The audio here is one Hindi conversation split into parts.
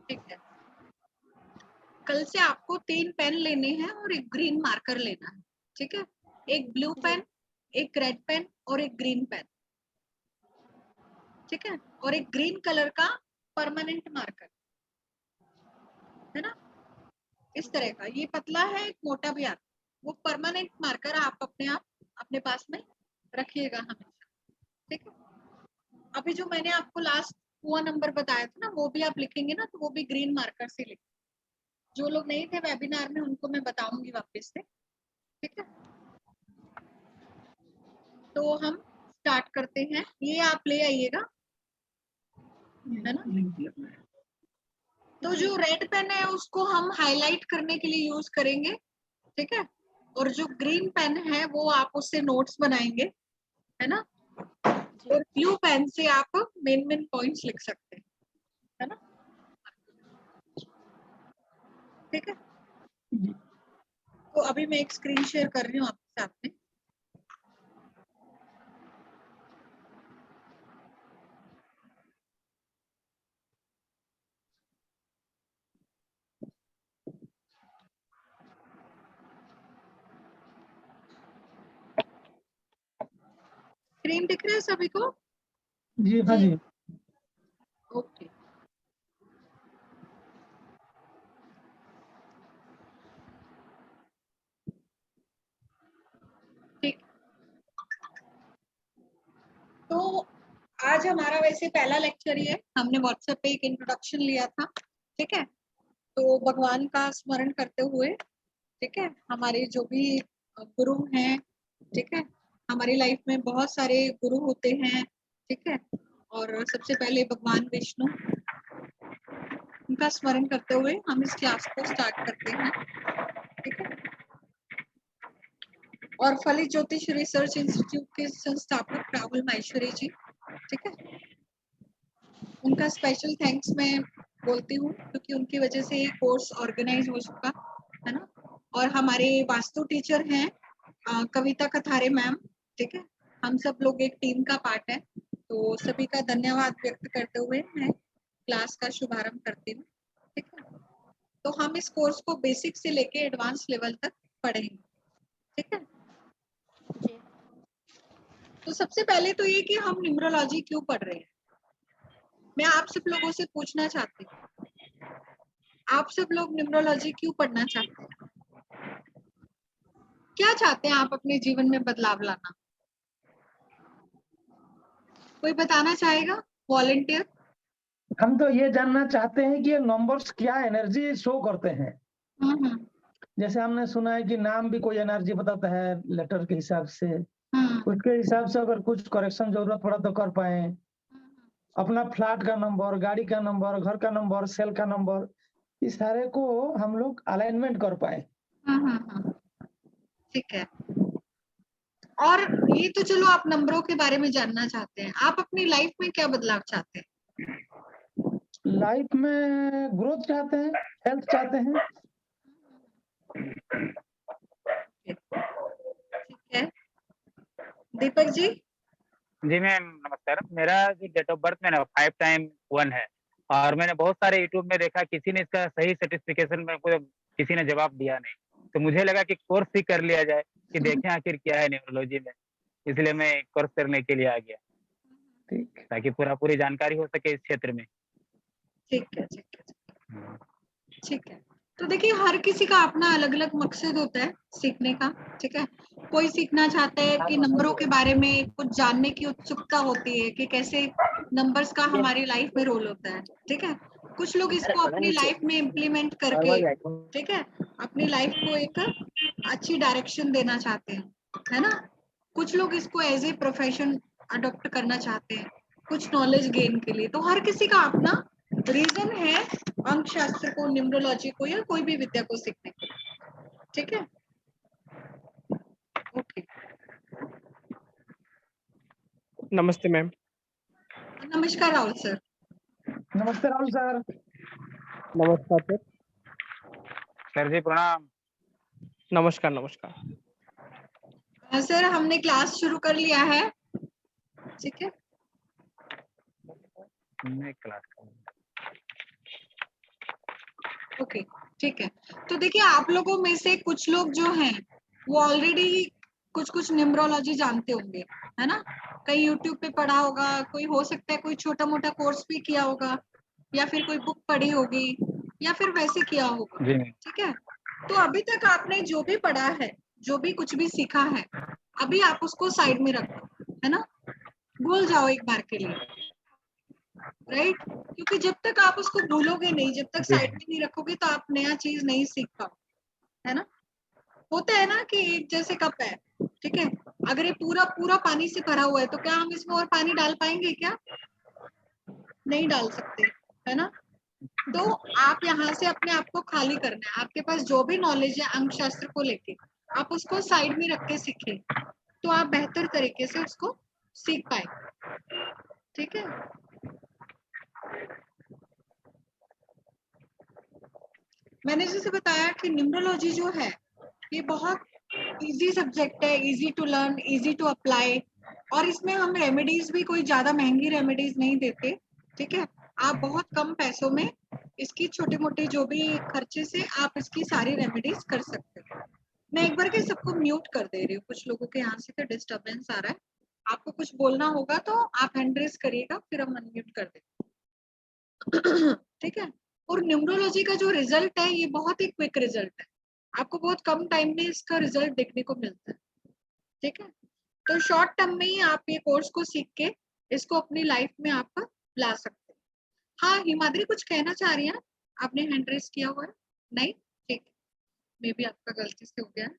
ठीक है, कल से आपको 3 पेन लेने हैं और एक ग्रीन मार्कर लेना है। ठीक है, एक ब्लू पेन, एक रेड पेन और एक ग्रीन पेन। ठीक है, और एक ग्रीन कलर का परमानेंट मार्कर, है ना, इस तरह का। ये पतला है, एक मोटा भी आता। वो परमानेंट मार्कर आप अपने पास में रखिएगा हमेशा। ठीक है, अभी जो मैंने आपको लास्ट हुआ नंबर बताया था ना, वो भी आप लिखेंगे ना, तो वो भी ग्रीन मार्कर से लिखेंगे। जो लोग नहीं थे वेबिनार में उनको मैं बताऊंगी वापस से। ठीक है, तो हम स्टार्ट करते हैं। ये आप ले आइएगा, है ना। तो जो रेड पेन है उसको हम हाईलाइट करने के लिए यूज करेंगे। ठीक है, और जो ग्रीन पेन है वो आप उससे नोट्स बनाएंगे, है ना। और ब्लू पेन से आप मेन मेन पॉइंट्स लिख सकते हैं, है ना। ठीक है, तो अभी मैं एक स्क्रीन शेयर कर रही हूँ आपके साथ में। स्क्रीन दिख रहा है सभी को? जी हाँ जी। ओके, ठीक। तो आज हमारा वैसे पहला लेक्चर ही है। हमने व्हाट्सएप पे एक इंट्रोडक्शन लिया था। ठीक है, तो भगवान का स्मरण करते हुए, ठीक है, हमारे जो भी गुरु हैं, ठीक है, हमारी लाइफ में बहुत सारे गुरु होते हैं। ठीक है, और सबसे पहले भगवान विष्णु, उनका स्मरण करते हुए हम इस क्लास को स्टार्ट करते हैं। ठीक है, और फलित ज्योतिष रिसर्च इंस्टीट्यूट के संस्थापक राहुल माहेश्वरी जी, ठीक है, उनका स्पेशल थैंक्स मैं बोलती हूँ, क्योंकि उनकी वजह से ये कोर्स ऑर्गेनाइज हो चुका, है ना। और हमारे वास्तु टीचर हैं कविता कथारे मैम। ठीक है, हम सब लोग एक टीम का पार्ट है। तो सभी का धन्यवाद व्यक्त करते हुए मैं क्लास का शुभारंभ करती हूँ। ठीक है, तो हम इस कोर्स को बेसिक से लेके एडवांस लेवल तक पढ़ेंगे। ठीक है, तो सबसे पहले तो ये कि हम न्यूमरोलॉजी क्यों पढ़ रहे हैं, मैं आप सब लोगों से पूछना चाहती हूँ। आप सब लोग न्यूमरोलॉजी क्यों पढ़ना चाहते हैं? क्या चाहते हैं आप अपने जीवन में बदलाव लाना? कोई बताना चाहेगा? वॉलंटियर। हम तो ये जानना चाहते हैं कि ये नंबर्स क्या एनर्जी शो करते हैं। जैसे हमने सुना है कि नाम भी कोई एनर्जी बताता है लेटर के हिसाब से, उसके हिसाब से अगर कुछ करेक्शन जरूरत पड़ा तो कर पाए। अपना फ्लैट का नंबर, गाड़ी का नंबर, घर का नंबर, सेल का नंबर, इस सारे को हम लोग अलाइनमेंट कर पाए। ठीक है, और ये तो चलो आप नंबरों के बारे में जानना चाहते हैं, आप अपनी लाइफ में क्या बदलाव चाहते हैं? लाइफ में ग्रोथ चाहते हैं, हेल्थ चाहते हैं। ठीक है, दीपक जी। जी मैम नमस्कार। मेरा जो डेट ऑफ बर्थ में ना 5 टाइम 1 है, और मैंने बहुत सारे यूट्यूब में देखा, किसी ने इसका सही सर्टिफिकेशन में किसी ने जवाब दिया नहीं। तो मुझे लगा कि कोर्स ही कर लिया जाए कि देखें आखिर क्या है न्यूरोलॉजी में, इसलिए मैं कोर्स करने के लिए आ गया, ठीक, ताकि पूरी जानकारी हो सके इस क्षेत्र में। ठीक है, ठीक है, ठीक है। तो देखिए, हर किसी का अपना अलग अलग मकसद होता है सीखने का। ठीक है, कोई सीखना चाहता है कि नंबरों के बारे में कुछ जानने की उत्सुकता होती है कि कैसे नंबर्स का हमारी लाइफ में रोल होता है। ठीक है, कुछ लोग इसको अपनी लाइफ में इम्प्लीमेंट करके, ठीक है, अपनी लाइफ को एक अच्छी डायरेक्शन देना चाहते हैं, है ना। कुछ लोग इसको एज ए प्रोफेशन अडॉप्ट करना चाहते हैं, कुछ नॉलेज गेन के लिए। तो हर किसी का अपना रीजन है अंक शास्त्र को, न्यूमरोलॉजी को, या कोई भी विद्या को सीखने के लिए। ठीक है, ओके। नमस्ते मैम। नमस्कार राहुल सर। नमस्ते राहुल सर। नमस्कार सर। सर जी प्रणाम। नमस्कार नमस्कार। सर हमने क्लास शुरू कर लिया है। ठीक है, मैं क्लास ओके, ठीक है। तो देखिए आप लोगों में से कुछ लोग जो हैं वो ऑलरेडी कुछ न्यूमरोलॉजी जानते होंगे, है ना? कहीं यूट्यूब पे पढ़ा होगा, कोई हो सकता है कोई छोटा मोटा कोर्स भी किया होगा, या फिर कोई बुक पढ़ी होगी, या फिर वैसे किया होगा, जी मैम। ठीक है? तो अभी तक आपने जो भी पढ़ा है, जो भी कुछ भी सीखा है, अभी आप उसको साइड में रख दो, है ना? भूल जाओ एक बार के लिए, राइट? क्योंकि जब तक आप उसको भूलोगे नहीं, जब तक जी साइड में नहीं रखोगे, तो आप नया चीज नहीं सीख पाओगे, है ना? होता है ना कि एक जैसे कप है, ठीक है? अगर ये पूरा पूरा पानी से भरा हुआ है, तो क्या हम इसमें और पानी डाल पाएंगे क्या? नहीं डाल सकते, है ना? तो आप यहाँ से अपने आप को खाली करना है। आपके पास जो भी नॉलेज है अंक शास्त्र को लेके, आप उसको साइड में रख के सीखे, तो आप बेहतर तरीके से उसको सीख पाए, ठीक है? मैंने जैसे बताया कि न्यूमरोलॉजी जो है ये बहुत इजी सब्जेक्ट है, easy to learn, easy to apply, और इसमें हम रेमेडीज भी कोई ज्यादा महंगी रेमेडीज नहीं देते, ठीक है? आप बहुत कम पैसों में इसकी छोटी मोटी जो भी खर्चे से आप इसकी सारी रेमेडीज कर सकते हो। मैं एक बार के सबको म्यूट कर दे रही हूँ, कुछ लोगों के यहाँ से तो डिस्टर्बेंस आ रहा है। आपको कुछ बोलना होगा तो आप हैंड रेज करिएगा, फिर हम अनम्यूट कर देंगे। ठीक है? और न्यूमरोलॉजी का जो रिजल्ट है ये बहुत ही क्विक रिजल्ट है, आपको बहुत कम टाइम में इसका रिजल्ट देखने को मिलता है, ठीक है? तो शॉर्ट टर्म में ही आप ये कोर्स को सीख के इसको अपनी लाइफ में आप ला सकते हैं। हाँ, हिमाद्री कुछ कहना चाह रही है, आपने हैंड रेज किया हुआ है? नहीं, ठीक, मे बी आपका गलती से हो गया है।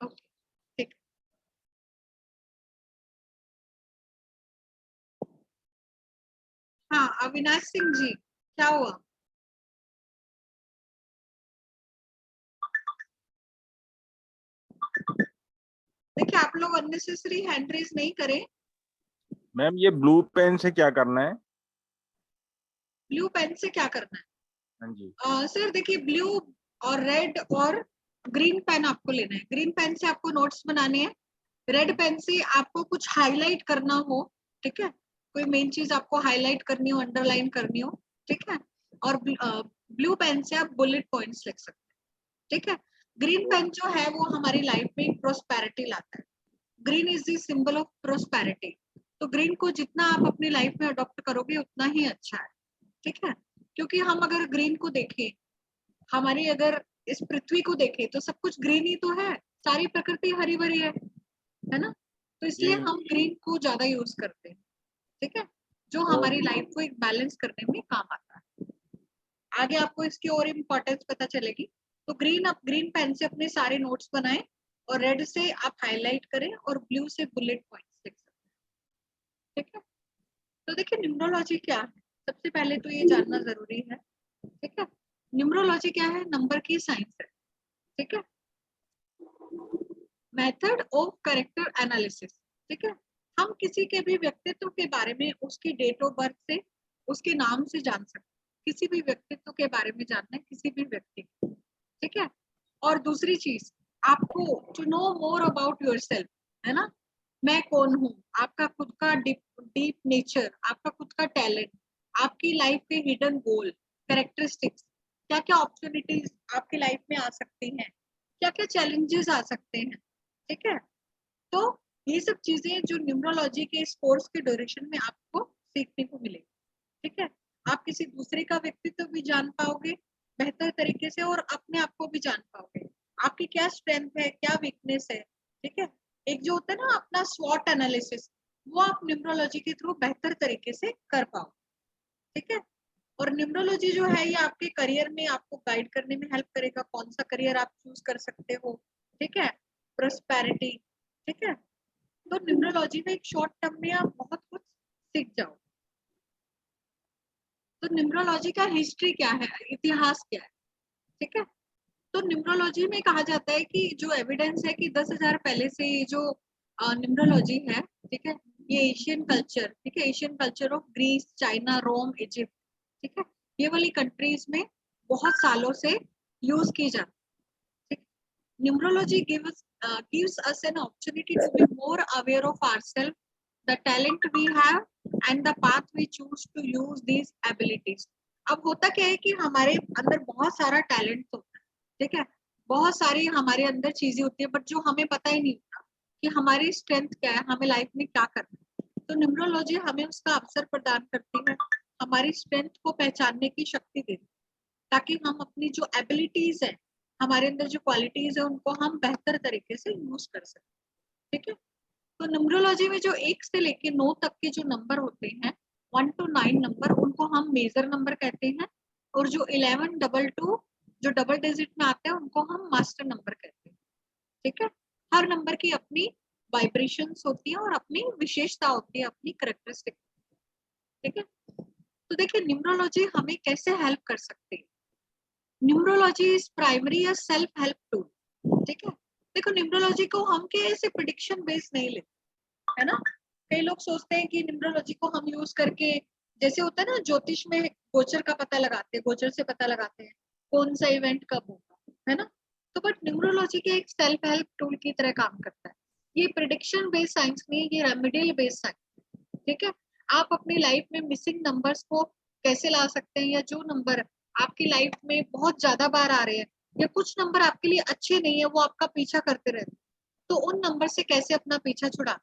ओके, ठीक। हाँ, अविनाश सिंह जी, क्या हुआ? देखिए आप लोग अननेसेसरी हैंड रेज नहीं करें। मैम ये ब्लू पेन से क्या करना है? ब्लू पेन से क्या करना है? हाँ जी। सर देखिए, ब्लू और रेड और ग्रीन पेन आपको लेना है। ग्रीन पेन से आपको नोट्स बनाने हैं, रेड पेन से आपको कुछ हाईलाइट करना हो, ठीक है? कोई मेन चीज आपको हाईलाइट करनी हो, अंडरलाइन करनी हो, ठीक है? और ब्लू पेन से आप बुलेट पॉइंट्स लिख सकते हैं, ठीक है? ग्रीन पेन जो है वो हमारी लाइफ में प्रोस्पेरिटी लाता है। Green is the symbol of prosperity, तो ग्रीन को जितना आप अपनी लाइफ में अडॉप्ट करोगे उतना ही अच्छा है, ठीक है? क्योंकि हम अगर ग्रीन को देखें, हमारी अगर इस पृथ्वी को देखें, तो सब कुछ ग्रीन ही तो है, सारी प्रकृति हरी भरी है ना? तो इसलिए हम ग्रीन को ज्यादा यूज करते हैं, ठीक है? जो हमारी लाइफ को एक बैलेंस करने में काम आता है। आगे आपको इसकी और इम्पोर्टेंस पता चलेगी। तो आप ग्रीन पेन से अपने सारे नोट्स बनाएं, और रेड से आप हाईलाइट करें, और ब्लू से बुलेट पॉइंट्स लिख सकते हैं, ठीक है? तो देखिए न्यूमरोलॉजी क्या है, सबसे पहले तो ये जानना जरूरी है, ठीक है? न्यूमरोलॉजी क्या है? नंबर की साइंस है, ठीक है? मेथड ऑफ कैरेक्टर एनालिसिस, ठीक है? हम किसी के भी व्यक्तित्व के बारे में उसकी डेट ऑफ बर्थ से, उसके नाम से जान सकते हैं। किसी भी व्यक्तित्व के बारे में जानना है, किसी भी व्यक्ति, ठीक है? और दूसरी चीज, आपको to know more about yourself, है ना? मैं कौन हूँ, आपका खुद का डीप नेचर, आपका खुद का टैलेंट, आपकी लाइफ के हिडन गोल, कैरेक्टरिस्टिक्स, क्या क्या अपॉर्चुनिटीज आपकी लाइफ में आ सकती हैं, क्या क्या चैलेंजेस आ सकते हैं, ठीक है? तो ये सब चीजें जो न्यूमरोलॉजी के इस कोर्स के ड्यूरेशन में आपको सीखने को मिलेगी, ठीक है? आप किसी दूसरे का व्यक्तित्व भी जान पाओगे बेहतर तरीके से, और अपने आप को भी जान पाओगे, आपकी क्या स्ट्रेंथ है, क्या वीकनेस है, ठीक है? एक जो होता है ना अपना स्वॉट एनालिसिस, वो आप न्यूमरोलॉजी के थ्रू बेहतर तरीके से कर पाओ, ठीक है? और न्यूमरोलॉजी जो है ये आपके करियर में आपको गाइड करने में हेल्प करेगा, कौन सा करियर आप चूज कर सकते हो, ठीक है? प्रोस्पेरिटी, ठीक है? तो न्यूमरोलॉजी में एक शॉर्ट टर्म में आप बहुत कुछ सीख जाओ। तो न्यूमरोलॉजी का हिस्ट्री क्या है, इतिहास क्या है, ठीक है? तो न्यूमरोलॉजी में कहा जाता है कि जो एविडेंस है कि 10,000 पहले से ये जो न्यूमरोलॉजी है, ठीक है, ये एशियन कल्चर, ठीक है, Asian culture of Greece, China, Rome, Egypt, ठीक है, ये वाली कंट्रीज में बहुत सालों से यूज की जाती है। Numerology gives us an opportunity to be more aware of ourselves, the talent we have and the path we choose to use these abilities. अब होता क्या है कि हमारे अंदर बहुत सारा टैलेंट होता है, ठीक है, बहुत सारी हमारे अंदर चीजें होती है, बट जो हमें पता ही नहीं होता कि हमारी स्ट्रेंथ क्या है, हमें लाइफ में क्या करना है। तो न्यूमरोलॉजी हमें उसका अवसर प्रदान करती है, हमारी स्ट्रेंथ को पहचानने की शक्ति देती है, ताकि हम अपनी जो एबिलिटीज है, हमारे अंदर जो क्वालिटीज है, उनको हम बेहतर तरीके से यूज कर सकते हैं, ठीक है। तो न्यूमरोलॉजी में जो 1 से लेके 9 तक के जो नंबर होते हैं, 1 to 9 नंबर, उनको हम मेजर नंबर कहते हैं, और जो 11, 22 जो डबल डिजिट में आते हैं, उनको हम मास्टर नंबर कहते हैं, ठीक है। हर नंबर की अपनी वाइब्रेशंस होती है और अपनी विशेषता होती है, अपनी कैरेक्टरिस्टिक, ठीक है। तो देखिए न्यूमरोलॉजी हमें कैसे हेल्प कर सकती है। न्यूमरोलॉजी इज प्राइमरी या सेल्फ हेल्प टूल, ठीक है। देखो न्यूमरोलॉजी को हम कैसे प्रेडिक्शन बेस नहीं लेते, है ना। कई लोग सोचते हैं कि न्यूमरोलॉजी को हम यूज करके, जैसे होता है ना ज्योतिष में गोचर का पता लगाते हैं, गोचर से पता लगाते हैं कौन सा इवेंट कब होगा, है ना। तो बट न्यूमरोलॉजी के एक सेल्फ हेल्प टूल की तरह काम करता है। ये प्रेडिक्शन बेस्ड साइंस नहीं, ये रेमेडियल बेस्ड साइंस, ठीक है। आप अपनी लाइफ में मिसिंग नंबर्स को कैसे ला सकते हैं, या जो नंबर आपकी लाइफ में बहुत ज्यादा बार आ रहे हैं, या कुछ नंबर आपके लिए अच्छे नहीं है, वो आपका पीछा करते रहते हैं, तो उन नंबर से कैसे अपना पीछा छुड़ा,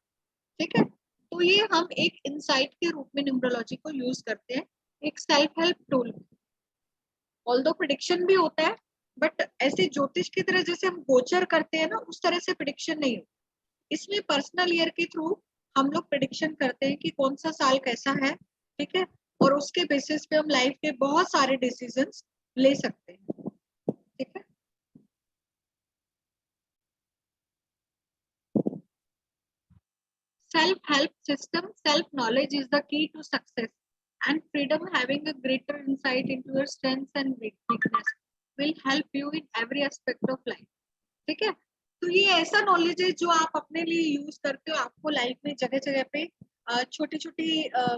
ठीक है। तो ये हम एक इंसाइट के रूप में न्यूमरोलॉजी को यूज करते हैं, एक self help tool. Although prediction भी होता है, बट ऐसे ज्योतिष की तरह जैसे हम गोचर करते हैं ना, उस तरह से प्रेडिक्शन नहीं होता। इसमें पर्सनल ईयर के थ्रू हम लोग प्रेडिक्शन करते हैं कि कौन सा साल कैसा है, ठीक है, और उसके बेसिस पे हम लाइफ के बहुत सारे डिसीजंस ले सकते हैं, ठीक है। Self-help system, self-knowledge is the key to success, and freedom, having a greater insight into your strengths and weakness, will help you in every aspect of life, ठीक है। तो ये ऐसा नॉलेज है जो आप अपने लिए यूज करते हो, आपको लाइफ में जगह जगह पे छोटी छोटी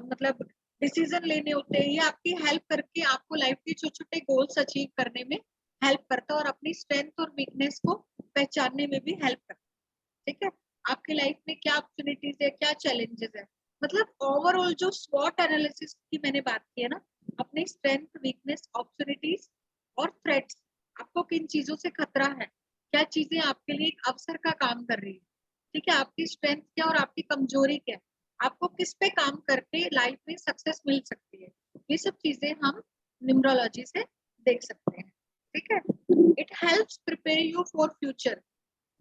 मतलब डिसीजन लेने होते हैं, ये आपकी हेल्प करके आपको लाइफ के छोटे छोटे गोल्स अचीव करने में हेल्प करता है, और अपनी स्ट्रेंथ और वीकनेस को पहचानने में भी हेल्प करता है, ठीक है। आपकी लाइफ में क्या अपॉर्चुनिटीज है, क्या चैलेंजेस है, मतलब ओवरऑल जो स्वॉट एनालिसिस की मैंने बात की है ना, अपनी स्ट्रेंथ, वीकनेस, अपॉर्चुनिटीज और थ्रेट्स, आपको किन चीजों से खतरा है, क्या चीजें आपके लिए एक अवसर का काम कर रही है, ठीक है, आपकी स्ट्रेंथ क्या और आपकी कमजोरी क्या है, आपको किस पे काम करके लाइफ में सक्सेस मिल सकती है, ये सब चीजें हम न्यूमरोलॉजी से देख सकते हैं, ठीक है। It helps prepare you for future,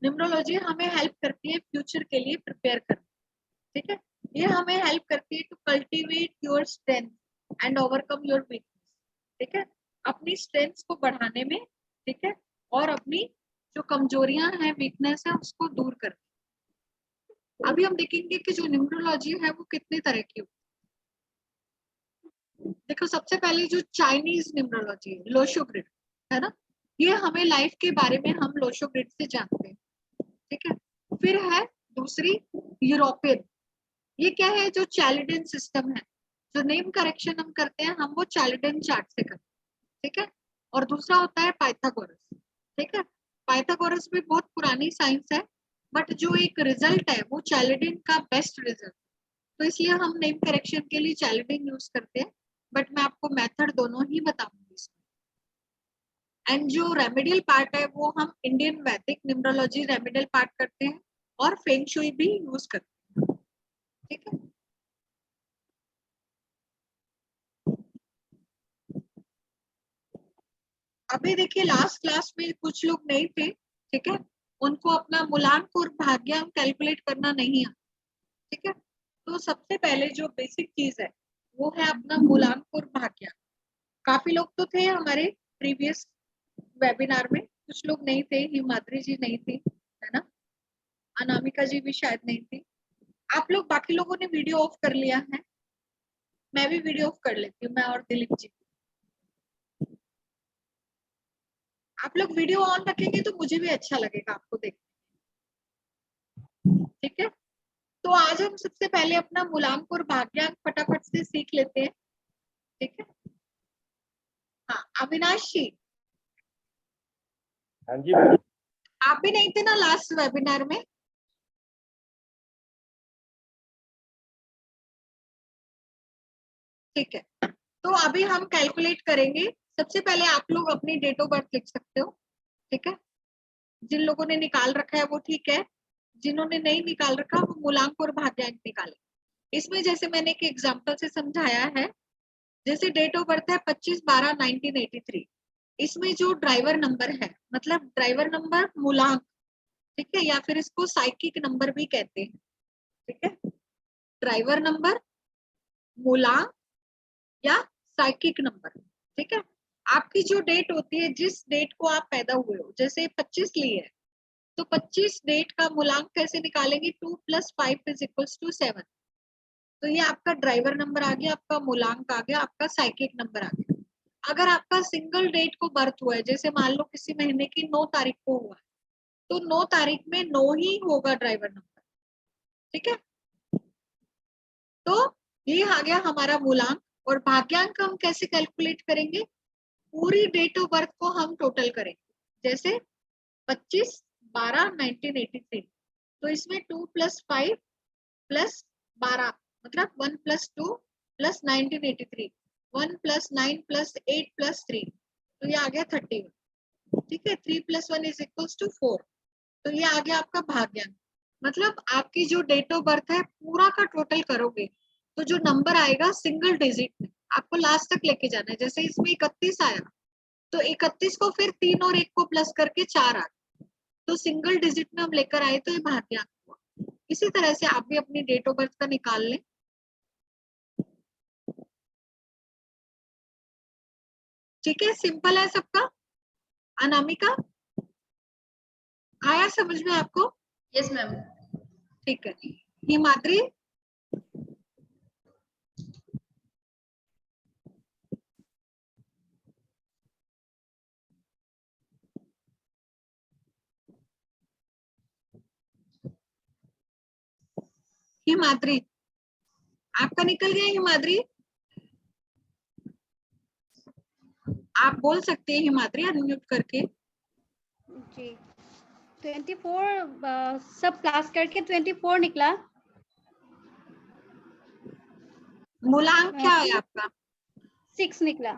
numerology हमें हेल्प करती है फ्यूचर के लिए प्रिपेयर करने, ठीक है। ये हमें हेल्प करती है to cultivate your strength and overcome your weakness, ठीक है, अपनी स्ट्रेंथ को बढ़ाने में, ठीक है, और अपनी जो कमजोरियां हैं, वीकनेस है, उसको दूर करने। अभी हम देखेंगे कि जो न्यूमरोलॉजी है वो कितने तरह की होती है। देखो सबसे पहले जो चाइनीज न्यूमरोलॉजी है, लोशो ग्रिड, है ना, ये हमें लाइफ के बारे में हम लोशो ग्रिड से जानते हैं, ठीक है। फिर है दूसरी यूरोपियन, ये क्या है, जो चैलिडन सिस्टम है, जो नेम करेक्शन हम करते हैं, हम वो चैलिडन चार्ट से करते हैं, ठीक है। और दूसरा होता है पाइथागोरस, ठीक है। पाइथागोरस भी बहुत पुरानी साइंस है, बट जो एक रिजल्ट है वो चैलिडन का बेस्ट रिजल्ट, तो इसलिए हम नेम करेक्शन के लिए चैलिडन यूज करते हैं, बट मैं आपको मेथड दोनों ही बताऊंगी इसमें। एंड जो रेमेडियल पार्ट है वो हम इंडियन वैदिक न्यूमरोलॉजी रेमेडियल पार्ट करते हैं, और फेंग शुई भी यूज करते हैं, ठीक है। अभी देखिए लास्ट क्लास में कुछ लोग नहीं थे, ठीक है, उनको अपना मूलांक और भाग्यांक कैलकुलेट करना नहीं आता, ठीक है। तो सबसे पहले जो बेसिक चीज है वो है अपना मूलांक और भाग्यांक। काफी लोग तो थे हमारे प्रीवियस वेबिनार में, कुछ लोग नहीं थे, हिमाद्री जी नहीं थी, है ना, अनामिका जी भी शायद नहीं थी। आप लोग बाकी लोगों ने वीडियो ऑफ कर लिया है, मैं भी वीडियो ऑफ कर लेती हूँ, मैं और दिलीप जी। आप लोग वीडियो ऑन रखेंगे तो मुझे भी अच्छा लगेगा आपको देखने, ठीक है। तो आज हम सबसे पहले अपना मूलांक और भाग्यांक फटाफट से सीख लेते हैं, ठीक है। हाँ अविनाश जी, हाँ जी मैम। आप भी नहीं थे ना लास्ट वेबिनार में? ठीक है, तो अभी हम कैलकुलेट करेंगे। सबसे पहले आप लोग अपनी डेट ऑफ बर्थ लिख सकते हो, ठीक है। जिन लोगों ने निकाल रखा है वो ठीक है, जिन्होंने नहीं निकाल रखा वो मूलांक और भाग्यांक निकाले। इसमें जैसे मैंने एक एग्जांपल से समझाया है, जैसे डेट ऑफ बर्थ है 25/12/1983, इसमें जो ड्राइवर नंबर है, मतलब ड्राइवर नंबर मूलांक, ठीक है, या फिर इसको साइकिक नंबर भी कहते हैं, ठीक है। ड्राइवर नंबर, मूलांक या साइकिक नंबर, ठीक है। आपकी जो डेट होती है, जिस डेट को आप पैदा हुए हो, जैसे 25 ली है तो 25 डेट का मूलांक कैसे निकालेंगे? 2 + 5 = 7। तो ये आपका ड्राइवर नंबर आ गया, आपका मूलांक आ गया, आपका साइकिक नंबर आ गया। अगर आपका सिंगल डेट को बर्थ हुआ है, जैसे मान लो किसी महीने की 9 तारीख को हुआ है, तो 9 तारीख में 9 ही होगा ड्राइवर नंबर, ठीक है। तो ये आ गया हमारा मूलांक। और भाग्यांक हम कैसे कैलकुलेट करेंगे? पूरी डेट ऑफ बर्थ को हम टोटल करेंगे, जैसे 25/12/1983, तो इसमें 2 + 5 + 12 मतलब 1 + 2 + 1983, 1 + 9 + 8 + 3, तो ये आ गया 31, ठीक है। 3 + 1 = 4, तो ये आ गया आपका भाग्यांक। मतलब आपकी जो डेट ऑफ बर्थ है पूरा का टोटल करोगे तो जो नंबर आएगा सिंगल डिजिट में, आपको लास्ट तक लेके जाना है। जैसे इसमें 31 आया, तो 31 को फिर 3 और 1 को प्लस करके 4 आ गया, तो सिंगल डिजिट में हम लेकर आए, तो ये भाग्यांक हुआ। इसी तरह से आप भी अपनी डेट ऑफ बर्थ का निकाल लें। ठीक है, सिंपल है सबका। अनामिका, आया समझ में आपको? Yes ma'am. ठीक है। हिमाद्री, हिमाद्री आपका निकल गया। हिमाद्री आप बोल सकते हैं, हिमाद्री अनम्यूट करके। जी 24 सब क्लास करके 24 निकला। मूलांक क्या है आपका? 6 निकला।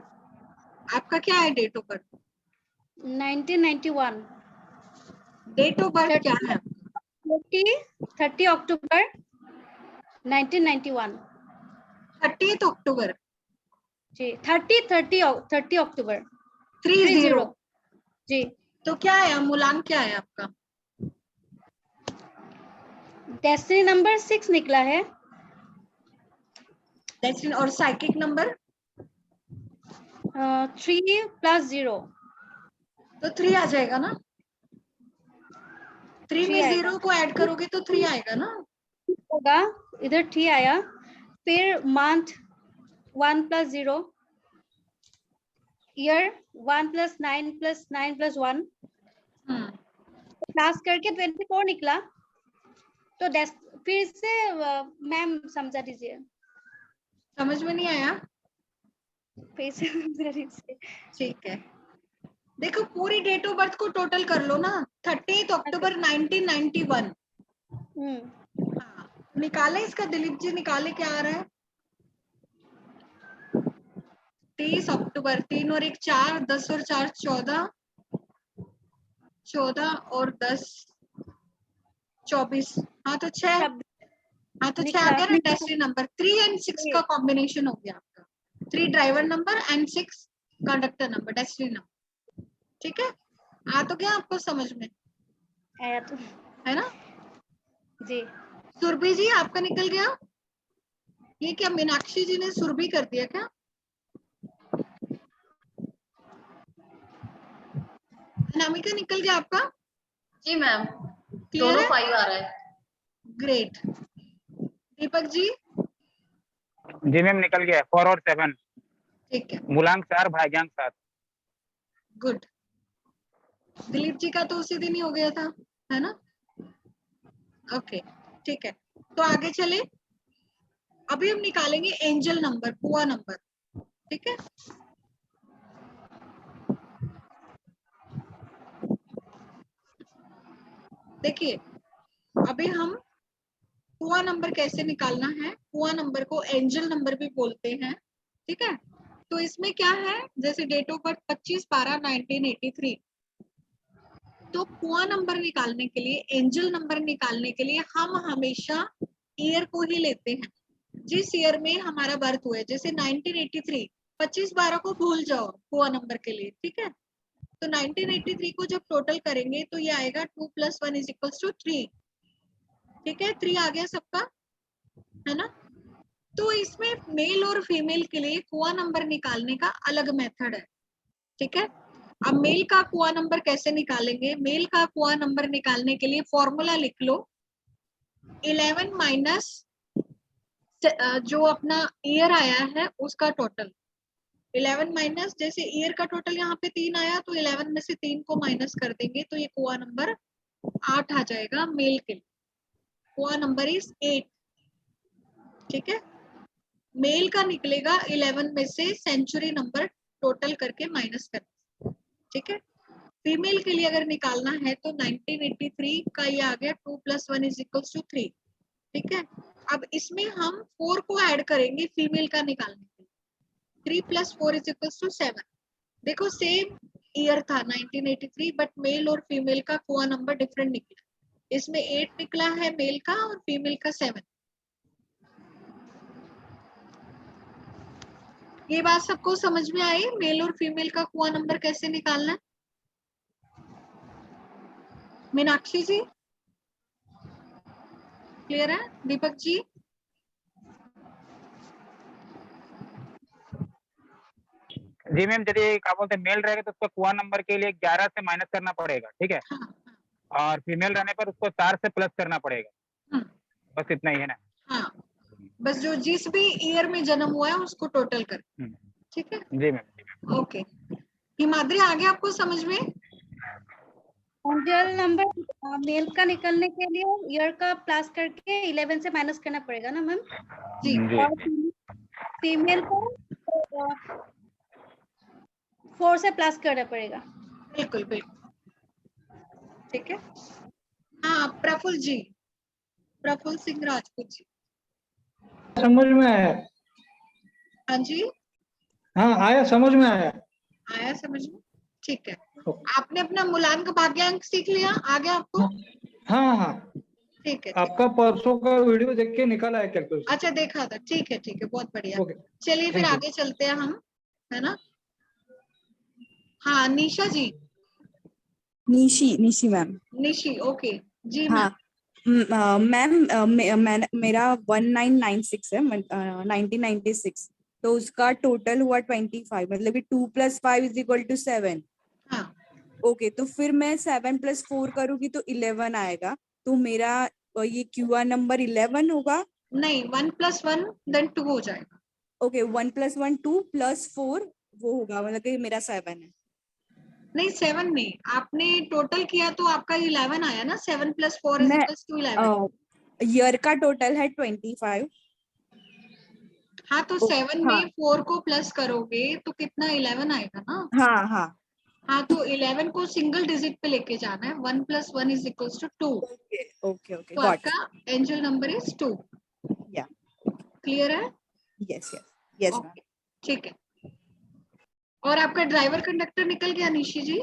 आपका क्या है date of birth? 1991। Date of birth क्या है? 30 अक्टूबर 1991। 30 अक्टूबर। जी 30 अक्टूबर 30। जी। तो क्या है मूलांक, क्या है आपका? डेस्टिनी नंबर 6 निकला है। डेस्टिनी और साइकिक नंबर 3 + 0, तो 3 आ जाएगा ना। 3 में आएगा। 0 को ऐड करोगे तो 3 आएगा ना। होगा, इधर 3 आया। फिर मंथ 1 + 0, ईयर 1 + 9 + 9 + 1, क्लास करके 24 निकला। तो फिर से मैम समझा दीजिए। समझ में नहीं आया? फिर से समझा दीजिए। ठीक है, देखो पूरी डेट ऑफ बर्थ को टोटल कर लो ना। 30 अक्टूबर 1991। हाँ, निकाले इसका। दिलीप जी निकाले, क्या आ रहा है? 30 अक्टूबर, 3 और 1 4, 10 और 4 14, 14 और 10 24। हाँ तो 6। हाँ तो 6 आ गया ना। डेस्टिनी नंबर 3 और 6 का कॉम्बिनेशन हो गया आपका। 3 driver number and 6 conductor number, destiny number. ठीक है, आ तो गया आपको समझ में? आया तो है ना जी। सुरभि जी, आपका निकल गया। ये क्या मीनाक्षी जी ने सुरभि कर दिया क्या? अनामिका निकल गया आपका? जी मैम, दोनों 5 आ रहा है। ग्रेट। दीपक जी? जी मैम निकल गया 4 और 7। ठीक है, मूलांक 4, भाग्यांक 7। गुड। दिलीप जी का तो उसी दिन ही हो गया था, है ना? ओके, ठीक है। तो आगे चले। अभी हम निकालेंगे एंजल नंबर, पुआ नंबर। ठीक है, देखिए अभी हम पुआ नंबर कैसे निकालना है। पुआ नंबर को एंजल नंबर भी बोलते हैं, ठीक है। तो इसमें क्या है, जैसे डेट ऑफ बर्थ 25/12/1983, तो कुआं नंबर निकालने के लिए, एंजल नंबर निकालने के लिए हम हमेशा ईयर को ही लेते हैं, जिस ईयर में हमारा बर्थ हुआ है। जैसे 1983, 25/12 को भूल जाओ कुआं नंबर के लिए, ठीक है। तो 1983 को जब टोटल करेंगे तो ये आएगा 2 + 1 = 3, ठीक है। 3 आ गया सबका, है ना। तो इसमें मेल और फीमेल के लिए कुआं नंबर निकालने का अलग मेथड है, ठीक है। अब मेल का कुआं नंबर कैसे निकालेंगे? मेल का कुआं नंबर निकालने के लिए फॉर्मूला लिख लो, 11 माइनस जो अपना ईयर आया है उसका टोटल। 11 माइनस, जैसे ईयर का टोटल यहाँ पे 3 आया, तो 11 में से 3 को माइनस कर देंगे तो ये कुआं नंबर 8 आ जाएगा मेल के लिए। कुआं नंबर इज 8, ठीक है। मेल का निकलेगा 11 में से सेंचुरी नंबर टोटल करके माइनस कर, ठीक है। फीमेल के लिए अगर निकालना है तो 1983 का ये आ गया 2 + 1 = 3, ठीक है। अब इसमें हम 4 को ऐड करेंगे फीमेल का निकालने के लिए, 3 + 4 = 7। देखो सेम ईयर था 1983, बट मेल और फीमेल का कुआं नंबर डिफरेंट निकला। इसमें 8 निकला है मेल का और फीमेल का 7। ये बात सबको समझ में आई, मेल और फीमेल का कुआं नंबर कैसे निकालना है? मीनाक्षी जी क्लियर है? दीपक जी? जी मैम, यदि क्या बोलते हैं मेल रहेगा तो उसको कुआं नंबर के लिए 11 से माइनस करना पड़ेगा, ठीक है। हाँ, और फीमेल रहने पर उसको 4 से प्लस करना पड़ेगा, हाँ, बस इतना ही है ना। हाँ, बस जो जिस भी ईयर में जन्म हुआ है उसको टोटल कर, ठीक है। जी मैम। ओके, हिमाद्री आ गया आपको समझ में? एंजल नंबर मेल का निकलने के लिए ईयर का प्लस करके 11 से माइनस करना पड़ेगा ना मैम। जी। और फीमेल को 4 से प्लस करना पड़ेगा। बिल्कुल बिल्कुल, ठीक है। हाँ, प्रफुल्ल जी, प्रफुल्ल सिंह राजपूत जी। समझ में आया? हाँ जी, हाँ आया, समझ में आया। आया समझ में, ठीक है। आपने अपना मूलांक भाग्यांक सीख लिया, आ गया आपको? हाँ हाँ, ठीक है, ठीक। आपका परसों का वीडियो देख के निकल आया कैलकुलेशन। अच्छा देखा था, ठीक है ठीक है, बहुत बढ़िया। ओके, चलिए फिर थैंक यू। आगे चलते हैं हम, है ना। हाँ निशा जी। निशी मैम। निशी, ओके जी हाँ मैम, मेरा 1996 है, 1996, तो उसका टोटल हुआ 25, मतलब कि 2 + 5 = 7। हाँ, ओके, तो फिर मैं 7 + 4 करूंगी तो 11 आएगा, तो मेरा ये क्यूआर नंबर 11 होगा। नहीं 1 + 1 देन 2 हो जाएगा। ओके, 1 + 1 2 + 4 वो होगा, मतलब कि मेरा 7 है। नहीं 7 नहीं, आपने टोटल किया तो आपका 11 आया ना, 7 + 4 मैं = 11। ईयर का टोटल है 25। हाँ तो 7 हाँ में 4 को प्लस करोगे तो कितना 11 आएगा ना। हाँ हाँ। हाँ तो 11 को सिंगल डिजिट पे लेके जाना है, 1 + 1 = 2। ओके ओके ओके, तो गॉट आपका एंजल नंबर इज 2। या क्लियर है? Yes yes yes ma'am. Okay, ठीक है। और आपका ड्राइवर कंडक्टर निकल गया निशी जी?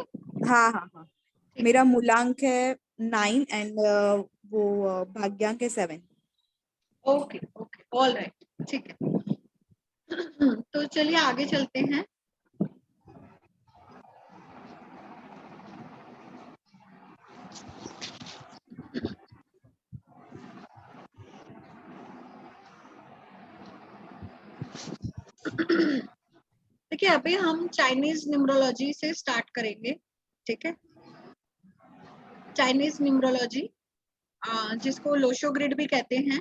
हाँ हाँ हाँ, ठीक मेरा है, मूलांक है 9 एंड वो भाग्यांक है 7। ओके ओके, ऑल राइट, ठीक है। तो चलिए आगे चलते हैं। देखिए अभी हम चाइनीज न्यूमरोलॉजी से स्टार्ट करेंगे, ठीक है। चाइनीज न्यूमरोलॉजी, जिसको लोशो ग्रिड भी कहते हैं,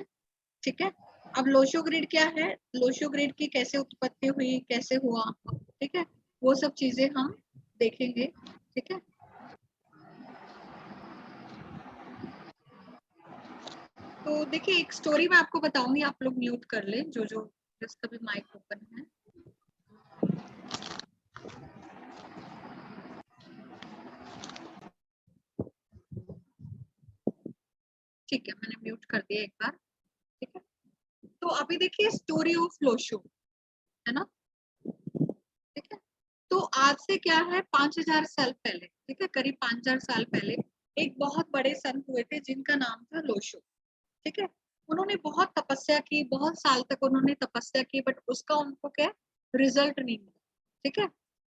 ठीक है। अब लोशो ग्रिड क्या है, लोशो ग्रिड की कैसे उत्पत्ति हुई, कैसे हुआ, ठीक है, वो सब चीजें हम देखेंगे, ठीक है। तो देखिए एक स्टोरी मैं आपको बताऊंगी, आप लोग म्यूट कर लें जो जो जिसका भी माइक ओपन है। ठीक है, मैंने म्यूट कर दिया एक बार, ठीक है। तो अभी देखिए स्टोरी ऑफ लोशो, है ना। तो आज से क्या है 5000 साल पहले, ठीक है, करीब 5000 साल पहले एक बहुत बड़े संत हुए थे जिनका नाम था लोशो, ठीक है। उन्होंने बहुत तपस्या की, बहुत साल तक उन्होंने तपस्या की, बट उसका उनको क्या रिजल्ट नहीं मिला, ठीक है।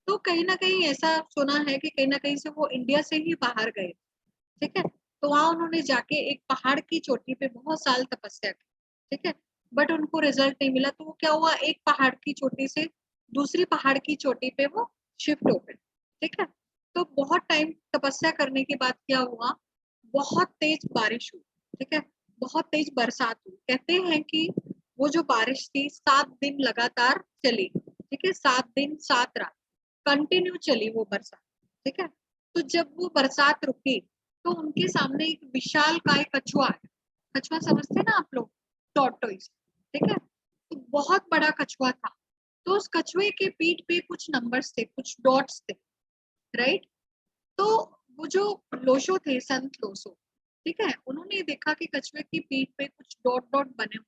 तो कहीं ना कहीं ऐसा सुना है कि कहीं ना कहीं से वो इंडिया से ही बाहर गए, ठीक है। तो वहां उन्होंने जाके एक पहाड़ की चोटी पे बहुत साल तपस्या की, ठीक है, बट उनको रिजल्ट नहीं मिला। तो वो क्या हुआ, एक पहाड़ की चोटी से दूसरी पहाड़ की चोटी पे वो शिफ्ट हो गए, ठीक है। तो बहुत टाइम तपस्या करने के बाद क्या हुआ, बहुत तेज बारिश हुई, ठीक है, बहुत तेज बरसात हुई। कहते हैं कि वो जो बारिश थी 7 दिन लगातार चली, ठीक है, 7 दिन 7 रात कंटिन्यू चली वो बरसात, ठीक है। तो जब वो बरसात रुकी तो उनके सामने एक विशाल काय कछुआ है, कछुआ समझते हैं ना आप लोग, टॉर्टोइस, ठीक है। तो बहुत बड़ा कछुआ था। तो उस कछुए के पीठ पे कुछ नंबर्स थे, कुछ डॉट्स थे, राइट। तो वो जो लोशो थे, संत लोशो, ठीक है, उन्होंने देखा कि कछुए की पीठ पे कुछ डॉट डॉट बने हुए,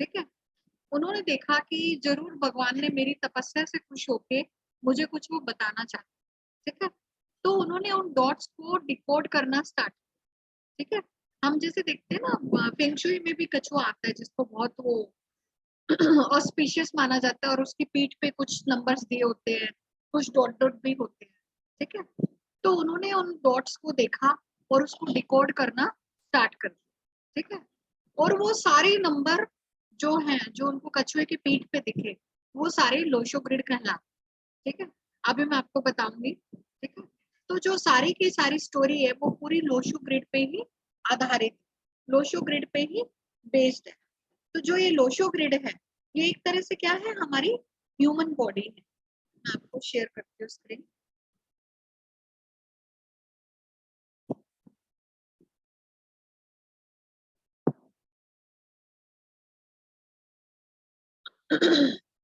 ठीक है। उन्होंने देखा कि जरूर भगवान ने मेरी तपस्या से खुश होके मुझे कुछ वो बताना चाहते, ठीक है। तो उन्होंने उन डॉट्स को डिकोड करना स्टार्ट, ठीक है। हम जैसे देखते हैं ना फेंग शुई में भी कछुआ आता है जिसको बहुत वो ऑस्पिशियस माना जाता है और उसकी पीठ पे कुछ नंबर्स दिए होते हैं, कुछ डॉट डॉट भी होते हैं, ठीक है। तो उन्होंने उन डॉट्स को देखा और उसको डिकोड करना स्टार्ट कर दिया, ठीक है। और वो सारे नंबर जो हैं, जो उनको कछुए की पीठ पे दिखे, वो सारे लोशो ग्रिड कहलाते, ठीक है। अभी मैं आपको बताऊंगी, ठीक है। तो जो सारी की सारी स्टोरी है वो पूरी लोशो ग्रिड पे ही आधारित, लोशो ग्रिड पे ही बेस्ड है। तो जो ये लोशो ग्रिड है, ये एक तरह से क्या है, हमारी ह्यूमन बॉडी है। मैं आपको शेयर करती हूँ स्क्रीन।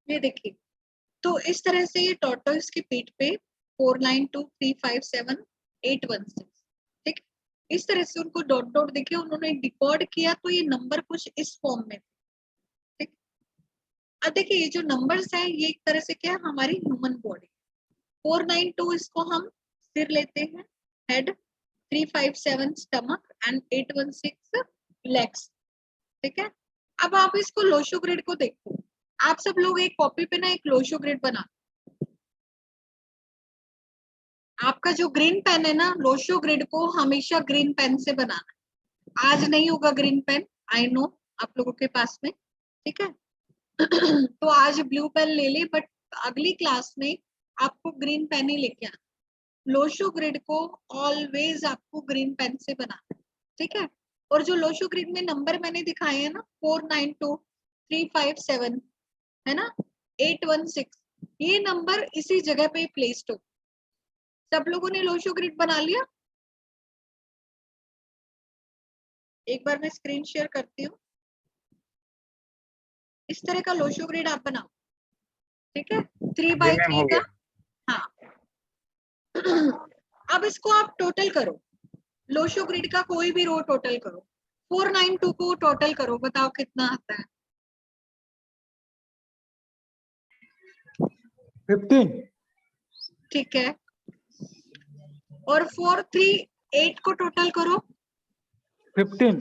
ये देखिए, तो इस तरह से ये टॉर्टोइस की पीठ पे 492357 816, ठीक, इस तरह से उनको डॉट डॉट दिखे, उन्होंने डिकोड किया तो ये नंबर कुछ इस फॉर्म में, ठीक। अब देखिए ये जो नंबर्स हैं ये एक तरह से क्या है, हमारी ह्यूमन बॉडी। 492 इसको हम सिर लेते हैं, हेड, 357 स्टमक एंड 816 लेग्स, ठीक है। अब आप इसको लोशो ग्रिड को देखो, आप सब लोग एक कॉपी पे ना एक लोशो ग्रिड बना, आपका जो ग्रीन पेन है ना, लोशो ग्रिड को हमेशा ग्रीन पेन से बनाना। आज नहीं होगा ग्रीन पेन, आई नो आप लोगों के पास में, ठीक है। तो आज ब्लू पेन ले ले, बट अगली क्लास में आपको ग्रीन पेन ही लेके आना। लोशो ग्रिड को ऑलवेज आपको ग्रीन पेन से बनाना, ठीक है। और जो लोशो ग्रिड में नंबर मैंने दिखाए हैं ना, 492357 है ना, 816, ये नंबर इसी जगह पे प्लेस्ड हो। सब लोगों ने लोशो ग्रिड बना लिया? एक बार मैं स्क्रीन शेयर करती हूँ, इस तरह का लोशो ग्रिड आप बनाओ, ठीक है, 3x3 हो का। गया। हाँ अब इसको आप टोटल करो, लोशो ग्रिड का कोई भी रो टोटल करो, 492 को टोटल करो, बताओ कितना आता है? 15। ठीक है, और 438 को टोटल करो, 15।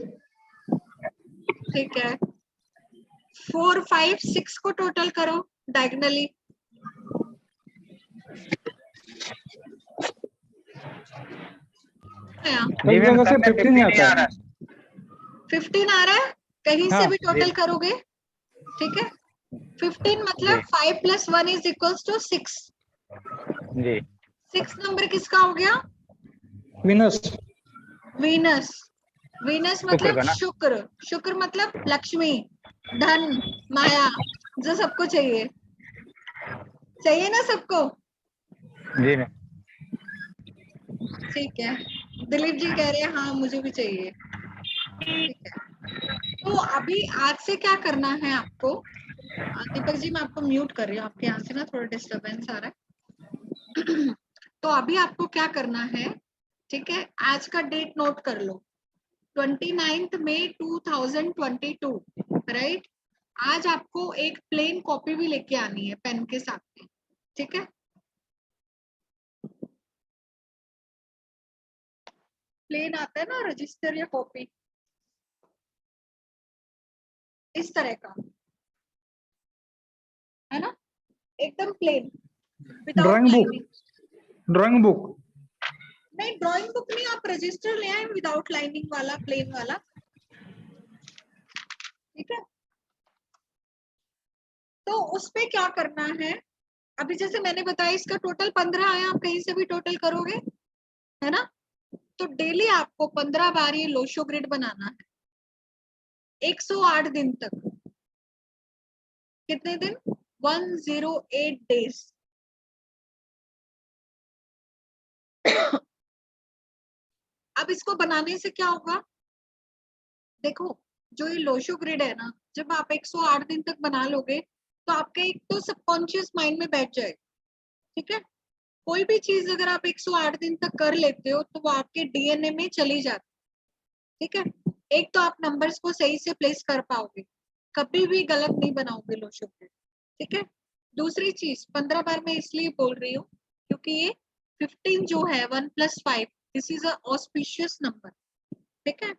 ठीक है। 456 को टोटल करो डायगनली, जी मैम, सब में 15 ही आ रहा है। 15 आ रहा है, कहीं से भी टोटल करोगे, ठीक है। 15 मतलब 5 + 1 = 6 जी। 6 नंबर किसका हो गया? विनस। वीनस। वीनस शुक्र मतलब का ना? शुक्र, शुक्र मतलब लक्ष्मी, धन, माया, जो सबको चाहिए, चाहिए ना सबको? जी मैम। ठीक है, दिलीप जी कह रहे हैं हाँ मुझे भी चाहिए, ठीक है। तो अभी आज से क्या करना है आपको, दीपक जी मैं आपको म्यूट कर रही हूँ, आपके यहाँ से ना थोड़ा डिस्टरबेंस आ रहा है। तो अभी आपको क्या करना है, ठीक है, आज का डेट नोट कर लो, 29 मई 2022, राइट। आज आपको एक प्लेन कॉपी भी लेके आनी है पेन के साथ में, ठीक है। प्लेन आता है ना रजिस्टर या कॉपी, इस तरह का है ना, एकदम plain without lining. Drawing book नहीं ड्राइंग बुक नहीं, आप रजिस्टर ले आए विदाउट लाइनिंग वाला, प्लेन वाला, ठीक है। तो उस पे क्या करना है, अभी जैसे मैंने बताया इसका टोटल 15 आया, आप कहीं से भी टोटल करोगे, है ना। तो डेली आपको 15 बार ये लोशो ग्रिड बनाना है, 108 दिन तक। कितने दिन? 108 डेज। अब इसको बनाने से क्या होगा, देखो जो ये लोशो ग्रिड है ना, जब आप 108 दिन तक बना लोगे तो आपके एक तो सबकॉन्शियस माइंड में बैठ जाए, ठीक है। कोई भी चीज अगर आप 108 दिन तक कर लेते हो तो वो आपके डीएनए में चली जाती, ठीक है। एक तो आप नंबर्स को सही से प्लेस कर पाओगे, कभी भी गलत नहीं बनाओगे लोशो ग्रिड, ठीक है। दूसरी चीज 15 बार मैं इसलिए बोल रही हूँ क्योंकि ये 15 जो है 1 + 5 this is a auspicious number, ठीक है।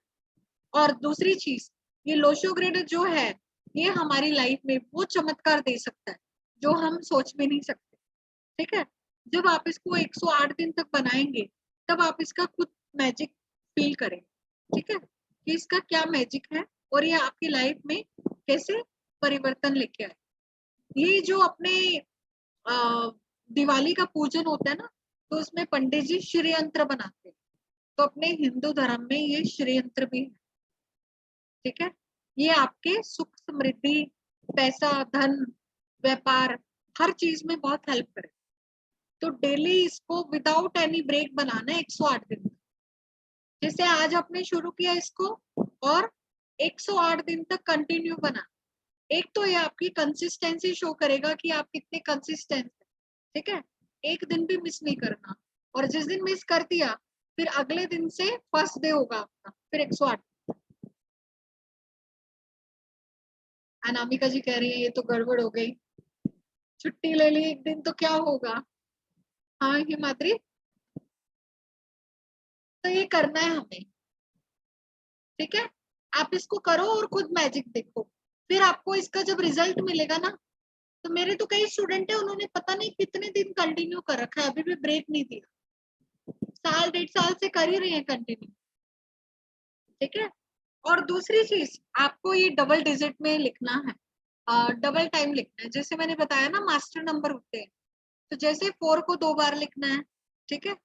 और दूसरी चीज ये लोशो ग्रिड जो है ये हमारी लाइफ में वो चमत्कार दे सकता है जो हम सोच भी नहीं सकते, ठीक है। जब आप इसको 108 दिन तक बनाएंगे तब आप इसका खुद मैजिक फील करें, ठीक है, कि इसका क्या मैजिक है और ये आपकी लाइफ में कैसे परिवर्तन लेके आए। ये जो अपने दिवाली का पूजन होता है ना, तो उसमें पंडित जी श्रीयंत्र बनाते हैं, तो अपने हिंदू धर्म में ये श्रीयंत्र भी है, ठीक है। ये आपके सुख समृद्धि, पैसा, धन, व्यापार, हर चीज में बहुत हेल्प करे। तो डेली इसको विदाउट एनी ब्रेक बनाना है 108 दिन। जैसे आज आपने शुरू किया इसको और 108 दिन तक कंटिन्यू बना, एक तो ये आपकी कंसिस्टेंसी शो करेगा कि आप कितने कंसिस्टेंट हैं, ठीक है। एक दिन भी मिस नहीं करना, और जिस दिन मिस कर दिया फिर अगले दिन से फर्स्ट डे होगा आपका, फिर 108। अनामिका जी कह रही है ये तो गड़बड़ हो गई, छुट्टी ले ली एक दिन तो क्या होगा। हाँ हिमाद्री, तो ये करना है हमें, ठीक है। आप इसको करो और खुद मैजिक देखो, फिर आपको इसका जब रिजल्ट मिलेगा ना, तो मेरे तो कई स्टूडेंट है उन्होंने पता नहीं कितने दिन कंटिन्यू कर रखा है, अभी भी ब्रेक नहीं दिया, साल 1.5 साल से कर ही रहे हैं कंटिन्यू, ठीक है। और दूसरी चीज आपको ये डबल डिजिट में लिखना है, डबल टाइम लिखना है। जैसे मैंने बताया ना मास्टर नंबर होते हैं, तो जैसे 4 को 2 बार लिखना है, ठीक है,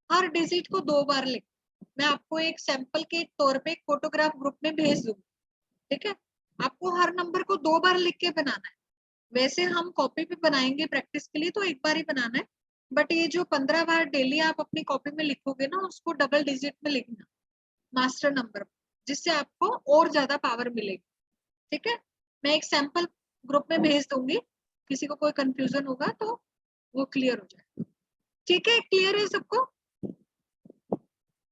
हर डिजिट को 2 बार लिख। मैं आपको एक सैंपल के तौर पे एक फोटोग्राफ ग्रुप में भेज दूंगी, ठीक है। आपको हर नंबर को 2 बार लिख के बनाना है। वैसे हम कॉपी पे बनाएंगे प्रैक्टिस के लिए तो एक बार ही बनाना है, बट ये जो 15 बार डेली आप अपनी कॉपी में लिखोगे ना, उसको डबल डिजिट में लिखना मास्टर नंबर, जिससे आपको और ज्यादा पावर मिलेगी, ठीक है। मैं एक सैंपल ग्रुप में भेज दूंगी, किसी को कोई कंफ्यूजन होगा तो वो क्लियर हो जाए, ठीक है। क्लियर है सबको?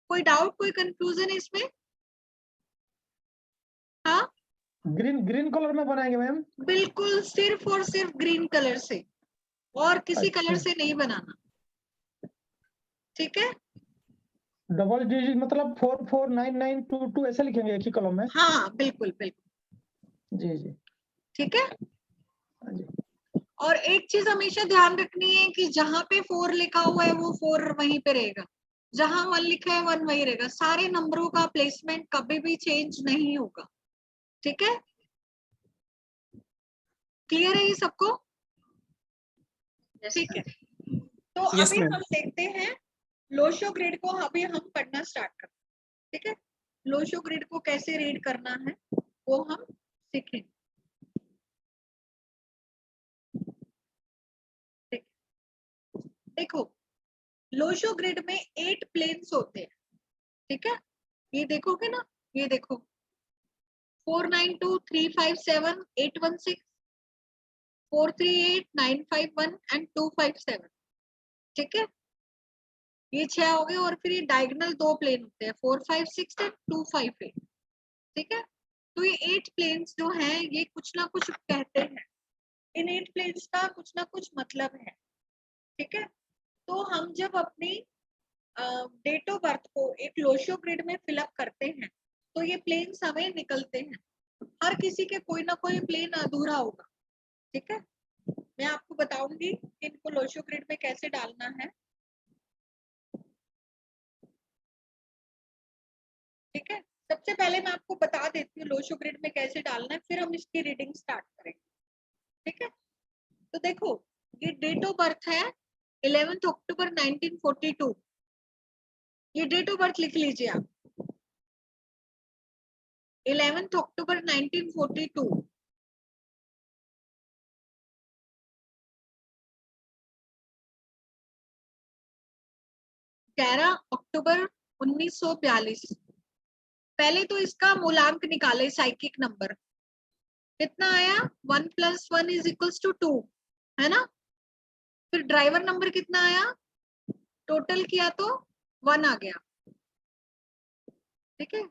कोई डाउट, कोई कंफ्यूजन है इसमें? हाँ ग्रीन कलर में बनाएंगे मैम? बिल्कुल, सिर्फ और सिर्फ ग्रीन कलर से, और किसी अच्छा। कलर से नहीं बनाना, ठीक है। डबल डिजिट मतलब 449922 ऐसे लिखेंगे एक ही कॉलम में? हाँ बिल्कुल बिल्कुल, जी जी ठीक है। हाँ जी। और एक चीज हमेशा ध्यान रखनी है कि जहां पे 4 लिखा हुआ है वो 4 वहीं पे रहेगा, जहां 1 लिखा है 1 वहीं रहेगा, सारे नंबरों का प्लेसमेंट कभी भी चेंज नहीं होगा, ठीक है। क्लियर है ये सबको? ठीक है, तो यस अभी मैम। हम देखते हैं लोशो ग्रिड को, अभी हम पढ़ना स्टार्ट करते हैं, ठीक है। लोशो ग्रिड को कैसे रीड करना है वो हम सीखेंगे, देखो लोशो ग्रिड में 8 प्लेन्स होते हैं, ठीक है। ये देखोगे ना, ये देखो 492 357 816 438 951 एंड 257, ठीक है। ये 6 हो गए, और फिर ये डायगोनल 2 प्लेन होते हैं 456 एंड 258, ठीक है। तो ये 8 प्लेन्स जो हैं ये कुछ ना कुछ कहते हैं, इन 8 प्लेन्स का कुछ ना कुछ मतलब है, ठीक है। तो हम जब अपनी डेट ऑफ बर्थ को एक लोशो ग्रिड में फिलअप करते हैं तो ये प्लेन समय निकलते हैं। हर किसी के कोई ना कोई प्लेन अधूरा होगा, ठीक है। मैं आपको बताऊंगी कि इनको लोशो ग्रिड में कैसे डालना है, ठीक है। सबसे पहले मैं आपको बता देती हूँ लोशो ग्रिड में कैसे डालना है, फिर हम इसकी रीडिंग स्टार्ट करेंगे, ठीक है। तो देखो ये डेट ऑफ बर्थ है 11 अक्टूबर 1942, ये डेट ऑफ बर्थ लिख लीजिए आप, 11 अक्टूबर 1942। 11 अक्टूबर 1942। पहले तो इसका मूलांक निकाले, साइकिक नंबर कितना आया, 1 + 1 = 2, है ना। फिर ड्राइवर नंबर कितना आया, टोटल किया तो 1 आ गया, ठीक है।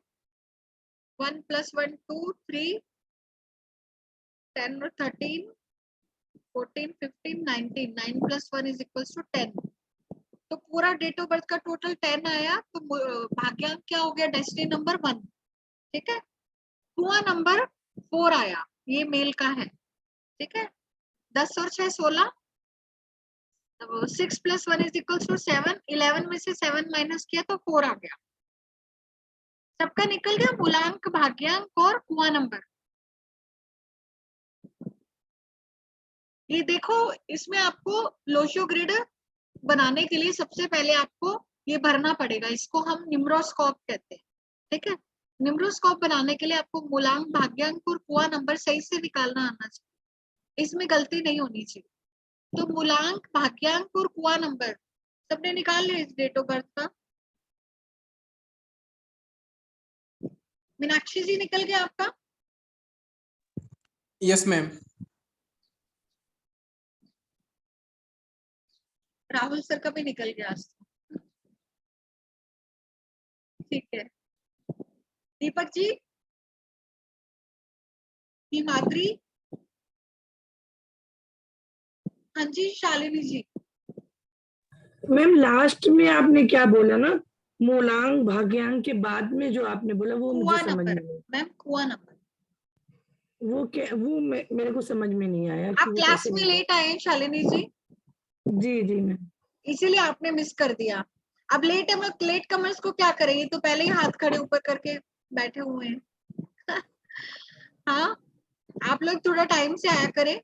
1 + 1 2 3 10 और 13 14 15 19, 9 + 1 = 10। तो पूरा डेट ऑफ बर्थ का टोटल 10 आया, तो भाग्यांक क्या हो गया, डेस्टिनी नंबर 1, ठीक है। कुआं नंबर 4 आया, ये मेल का है, ठीक है। 10 और 6 16, 6 + 1 = 7, 11 में से 7 माइनस किया तो 4 आ गया। सबका निकल गया मूलांक, भाग्यांक और कुआं नंबर। ये देखो इसमें आपको लोशो ग्रिड बनाने के लिए सबसे पहले आपको ये भरना पड़ेगा, इसको हम निम्रोस्कोप कहते हैं, ठीक है। निम्रोस्कोप बनाने के लिए आपको मूलांक, भाग्यांक और कुआं नंबर सही से निकालना आना चाहिए, इसमें गलती नहीं होनी चाहिए। तो मूलांक, भाग्यांक और कुआं नंबर सबने निकाल लिया इस डेट ऑफ बर्थ का। मीनाक्षी जी निकल गया आपका? Yes ma'am. राहुल सर का भी निकल गया, ठीक है। दीपक जी, हिमाद्री, हाँ जी, शालिनी जी। मैम लास्ट में आपने क्या बोला ना, मूलांक भाग्यांक के बाद में जो आपने बोला वो मुझे कुआं समझ नंबर, में नहीं, मैम कुआं नंबर। वो क्या, वो मेरे को समझ में नहीं आया कि आप वो क्लास कैसे में निकला। लेट आए हैं शालिनी जी, जी जी मैम। इसीलिए आपने मिस कर दिया। अब लेट कमर्स को क्या करें, ये तो पहले ही हाथ खड़े ऊपर करके बैठे हुए हैं। हाँ, आप लोग थोड़ा टाइम से आया करें।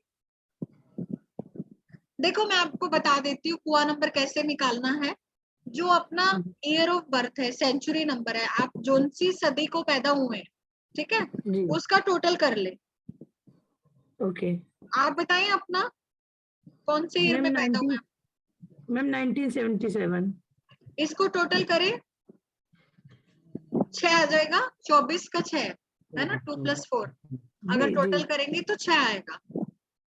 देखो मैं आपको बता देती हूँ कुआं नंबर कैसे निकालना है। जो अपना ईयर ऑफ बर्थ है, सेंचुरी नंबर है, आप जोन सी सदी को पैदा हुए हैं, ठीक है, जी उसका टोटल कर ले। ओके। आप बताएं अपना कौन से ईयर मैम में पैदा हुए हैं? मैम 1977। इसको टोटल करें, 6 आ जाएगा, 24 का 6 है ना, 2 + 4, अगर जी टोटल जी करेंगे तो 6 आएगा,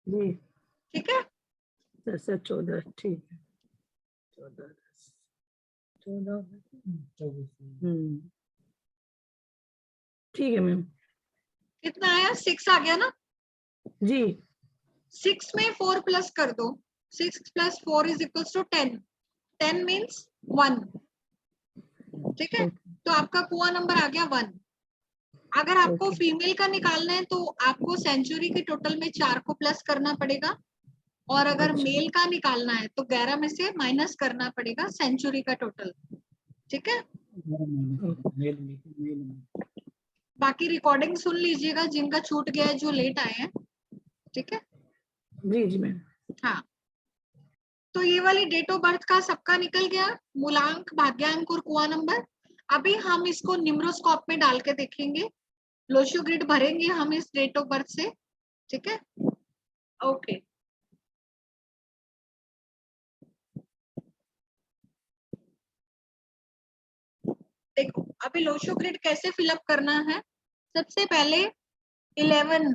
जी। ठीक है। 14 ठीक है, 14 14 ठीक है मैम। कितना आया, 6 आ गया ना। जी 6 में 4 प्लस कर दो, 6 + 4 = 10, 10 मीन्स 1, ठीक है। तो आपका कुआं नंबर आ गया 1। अगर आपको ओके फीमेल का निकालना है तो आपको सेंचुरी के टोटल में 4 को प्लस करना पड़ेगा, और अगर अच्छा मेल का निकालना है तो 11 में से माइनस करना पड़ेगा सेंचुरी का टोटल, ठीक है। बाकी रिकॉर्डिंग सुन लीजिएगा जिनका छूट गया है, जो लेट आए हैं, ठीक है। जी जी मैम। हाँ, तो ये वाली डेट ऑफ बर्थ का सबका निकल गया, मूलांक, भाग्यांक और कुआं नंबर। अभी हम इसको निम्रोस्कोप में डाल के देखेंगे, लोशो ग्रिड भरेंगे हम इस डेट ऑफ बर्थ से, ठीक है। ओके, देखो अभी लोशो ग्रिड कैसे फिलअप करना है। सबसे पहले 11,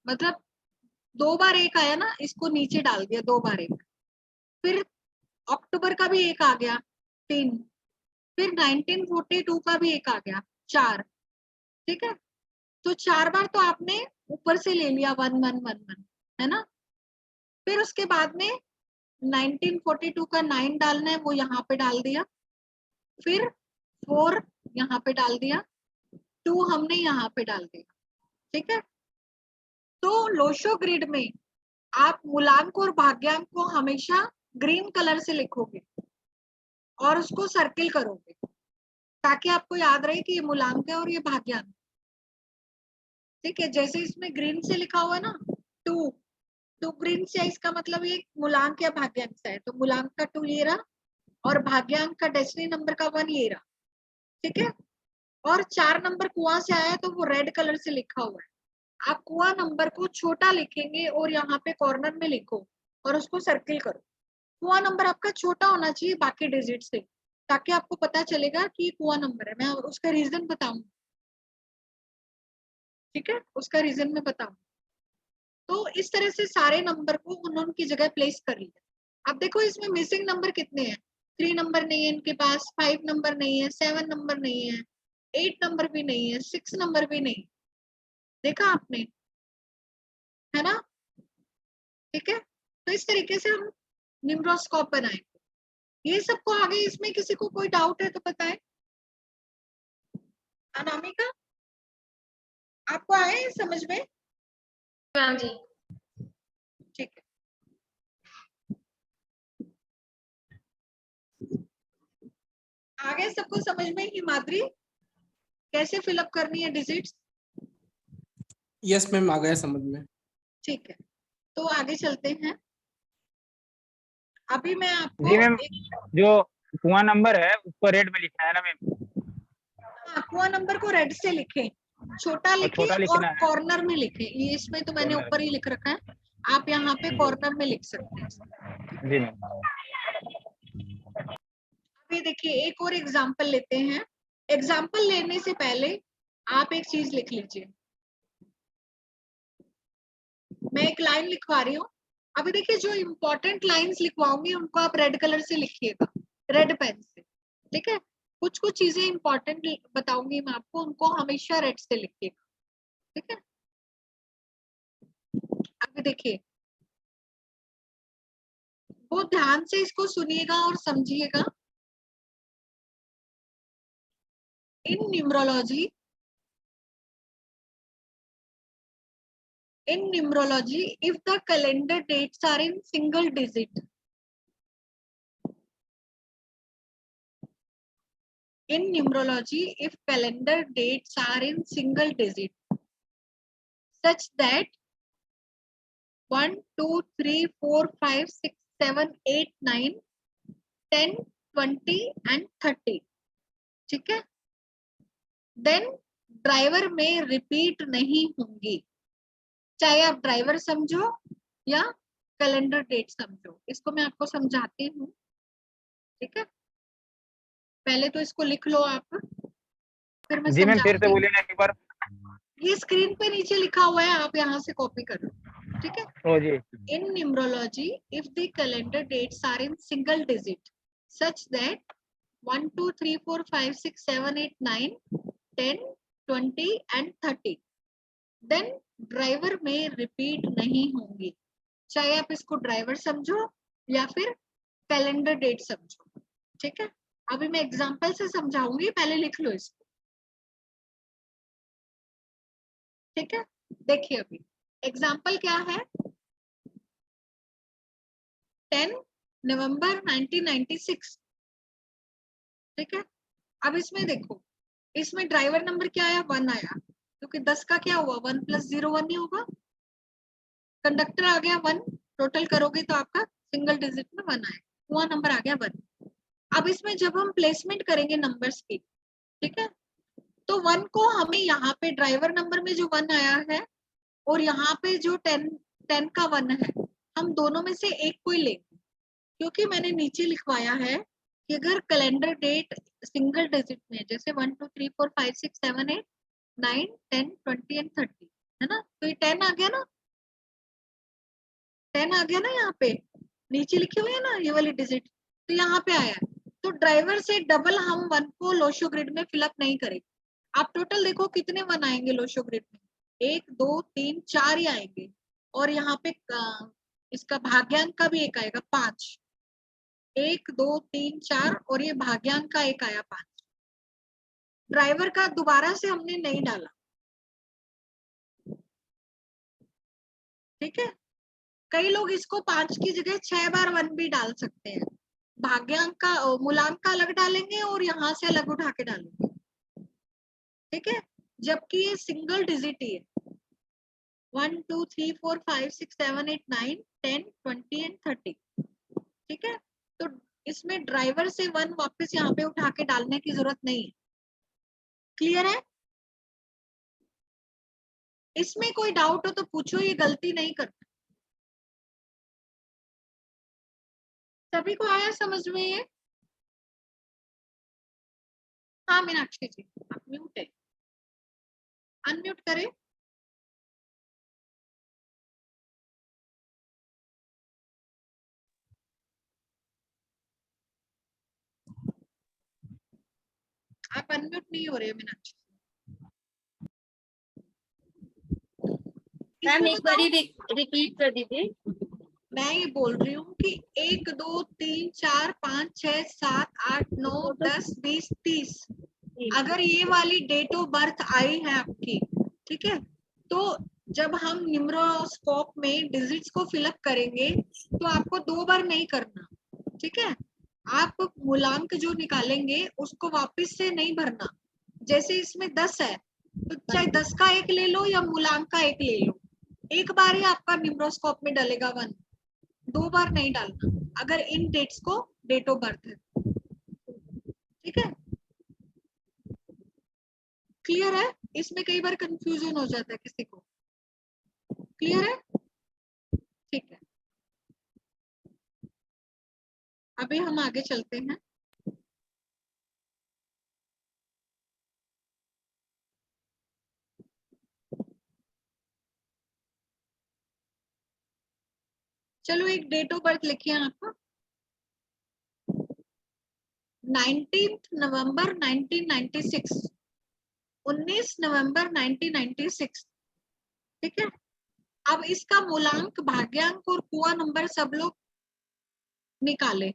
मतलब 2 बार 1 आया ना, इसको नीचे डाल दिया, 2 बार 1। फिर अक्टूबर का भी 1 आ गया, 3। फिर 1942 का भी 1 आ गया, 4, ठीक है। तो 4 बार तो आपने ऊपर से ले लिया 1 1 1 1, है ना। फिर उसके बाद में 1942 का 9 डालना है, वो यहाँ पे डाल दिया, फिर 4 यहाँ पे डाल दिया, 2 हमने यहाँ पे डाल दिया, ठीक है। तो लोशो ग्रिड में आप मूलांक और भाग्यांक को हमेशा ग्रीन कलर से लिखोगे और उसको सर्किल करोगे ताकि आपको याद रहे कि ये मूलांक है और ये भाग्यांक, ठीक है। जैसे इसमें ग्रीन से लिखा हुआ है ना 2, तो ग्रीन से इसका मतलब ये मूलांक या भाग्यांक से है, तो मूलांक का 2 ये रहा और भाग्यांक का डेस्टिनी नंबर का 1 ये रहा, ठीक है। और 4 नंबर कुआं से आया तो वो रेड कलर से लिखा हुआ है। आप कुआं नंबर को छोटा लिखेंगे और यहाँ पे कॉर्नर में लिखो और उसको सर्किल करो। कुआं नंबर आपका छोटा होना चाहिए बाकी डिजिट से, ताकि आपको पता चलेगा कि कुआं नंबर है। मैं उसका रीजन बताऊंगी, ठीक है, उसका रीजन मैं बताऊंगी। तो इस तरह से सारे नंबर को उनकी जगह प्लेस कर लिया। अब देखो इसमें मिसिंग नंबर कितने हैं, 3 नंबर नहीं है इनके पास, 5 नंबर नहीं है, 7 नंबर नहीं है, 8 नंबर भी नहीं है, 6 नंबर भी नहीं, देखा आपने, है ना, ठीक है। तो इस तरीके से हम निम्रोस्कोप बनाएंगे। ये सबको आगे इसमें किसी को कोई डाउट है तो बताएं। अनामिका, आपको आए समझ में? मैम जी। ठीक है, आगे सबको समझ में? हिमाद्री, कैसे फिलअप करनी है डिजिट्स? यस मैम, आ गया समझ में। ठीक है, तो आगे चलते हैं। अभी मैं आपको जी मैम, जो कुआं नंबर है उसको रेड में लिखना है ना मैम? हाँ, कुआं नंबर को रेड से लिखें, छोटा लिखें छोटा और लिखना है। कॉर्नर में लिखें। ये इसमें तो मैंने कॉर्नर ऊपर ही लिख रखा है, आप यहाँ पे कॉर्नर में लिख सकते हैं। जी मैम। अभी देखिए एक और एग्जाम्पल लेते हैं। एग्जाम्पल लेने से पहले आप एक चीज लिख लीजिए। मैं एक लाइन लिखवा रही हूँ। अभी देखिए जो इम्पोर्टेंट लाइंस लिखवाऊंगी उनको आप रेड कलर से लिखिएगा, रेड पेन से, ठीक है। कुछ कुछ चीजें इंपॉर्टेंट बताऊंगी मैं आपको, उनको हमेशा रेड से लिखिएगा, ठीक है। अभी देखिए, वो ध्यान से इसको सुनिएगा और समझिएगा। इन numerology, if the calendar dates are in single digit, in numerology, if calendar dates are in single digit, such that 1, 2, 3, 4, 5, 6, 7, 8, 9, 10, 20 and 30, ठीक है, देन ड्राइवर में रिपीट नहीं होंगी। चाहे आप ड्राइवर समझो या कैलेंडर डेट समझो, इसको मैं आपको समझाती हूँ, ठीक है। पहले तो इसको लिख लो आप, फिर मैं जी मैम, फिर से समझाती हूँ। बोलिए ना एक बार। ये स्क्रीन पे नीचे लिखा हुआ है, आप यहाँ से कॉपी कर लो, ठीक है। ओ जी। In numerology, if the calendar dates are in single digit, such that 1, 2, 3, 4, 5, 6, 7, 8, 9, 10, 20 and 30, then driver में रिपीट नहीं होंगी। चाहे आप इसको ड्राइवर समझो या फिर कैलेंडर डेट समझो, ठीक है। अभी मैं एग्जांपल से समझाऊंगी, पहले लिख लो इसको, ठीक है। देखिए अभी एग्जांपल क्या है, 10 नवंबर 1996, ठीक है। अब इसमें देखो, इसमें ड्राइवर नंबर क्या आया, 1 आया, क्योंकि 10 का क्या हुआ, 1 + 0 1 ही होगा। कंडक्टर आ गया 1, टोटल करोगे तो आपका सिंगल डिजिट में 1 आएगा, कुआं नंबर आ गया 1। अब इसमें जब हम प्लेसमेंट करेंगे नंबर्स की, ठीक है, तो 1 को हमें यहाँ पे ड्राइवर नंबर में जो 1 आया है और यहाँ पे जो 10 का 1 है, हम दोनों में से एक को ही लेंगे, क्योंकि मैंने नीचे लिखवाया है कि अगर कैलेंडर डेट सिंगल डिजिट में, जैसे 1, 2, 3, 4, 5, 6, 7, 8, 9, 10, 20 एंड 30, है ना, तो ये 10 आ गया ना, 10 आ गया ना, यहाँ पे नीचे लिखे हुए है ना ये वाली डिजिट, तो यहाँ पे आया है। तो ड्राइवर से डबल हम 1 को लोशो ग्रिड में फिलअप नहीं करेंगे। आप टोटल देखो कितने 1 आएंगे लोशो ग्रिड में, 1, 2, 3, 4 ही आएंगे, और यहाँ पे इसका भाग्यांक का भी एक आएगा 5, 1 2 3 4 और ये भाग्यांक का एक आया 5। ड्राइवर का दोबारा से हमने नहीं डाला, ठीक है। कई लोग इसको 5 की जगह 6 बार 1 भी डाल सकते हैं। भाग्यांक का मूलांक का अलग डालेंगे और यहाँ से अलग उठा के डालेंगे, ठीक है। जबकि ये सिंगल डिजिट ही है। 1 2 3 4 5 6 7 8 9 10 20 एंड 30, ठीक है। तो इसमें ड्राइवर से 1 वापस यहाँ पे उठा के डालने की जरूरत नहीं है। क्लियर है? इसमें कोई डाउट हो तो पूछो, ये गलती नहीं करना। सभी को आया समझ में ये? हाँ मीनाक्षी जी, आप म्यूट है, अनम्यूट करें। आप अनम्यूट नहीं हो रहे मीनाक्षी। मैम इसमें एक बार रिपीट कर दीजिए। मैं ये बोल रही हूँ कि 1 2 3 4 5 6 7 8 9 10 20 30, अगर ये वाली डेट ऑफ बर्थ आई है आपकी, ठीक है, तो जब हम न्यूमरोस्कोप में डिजिट्स को फिलअप करेंगे तो आपको 2 बार नहीं करना, ठीक है। आप मूलांक जो निकालेंगे उसको वापस से नहीं भरना। जैसे इसमें 10 है तो चाहे 10 का 1 ले लो या मूलांक का 1 ले लो, एक बार ही आपका न्यूमरोस्कोप में डलेगा 1, 2 बार नहीं डालना अगर इन डेट्स को डेट ऑफ बर्थ है, ठीक है। क्लियर है? इसमें कई बार कंफ्यूजन हो जाता है किसी को। क्लियर है? ठीक है, अभी हम आगे चलते हैं। चलो एक डेट ऑफ बर्थ लिखिए आप। 19 नवंबर 1996, 19 नवंबर 1996, ठीक है। अब इसका मूलांक, भाग्यांक और कुआ नंबर सब लोग निकाले।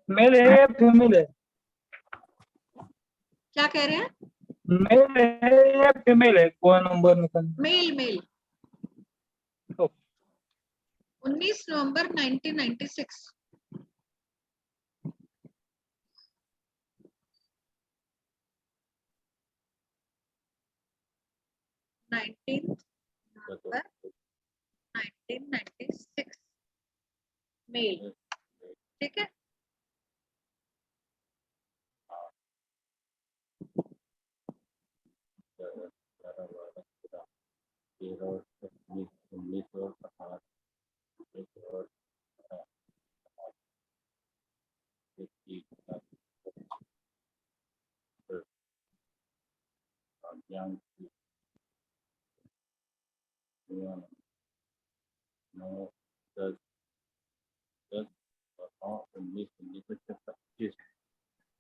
मेल है या फीमेल है? क्या कह रहे हैं? मेल है या फीमेल है? कौन नंबर निकालना? Male male. 19 नवंबर 1996। नवंबर 1996 मेल, ठीक है।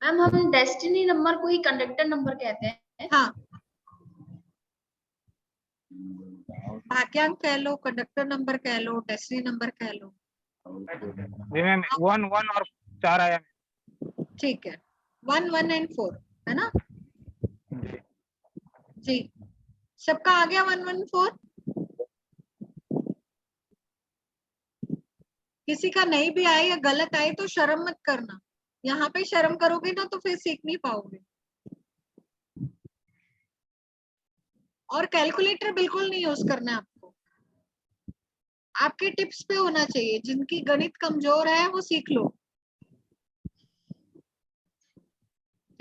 मैम हम डेस्टिनी नंबर को ही कंडक्टर नंबर कहते हैं। हाँ, भाग्यांक कह लो, कंडक्टर नंबर कह लो, डेस्टिनी नंबर कह लो। जी मैम 1 1 और 4 आया। ठीक है, 1 1 एंड 4 है ना जी। सबका आ गया 1 1 4? किसी का नहीं भी आए या गलत आए तो शर्म मत करना। यहाँ पे शर्म करोगे ना तो फिर सीख नहीं पाओगे। और कैलकुलेटर बिल्कुल नहीं यूज करना है आपको, आपके टिप्स पे होना चाहिए। जिनकी गणित कमजोर है वो सीख लो,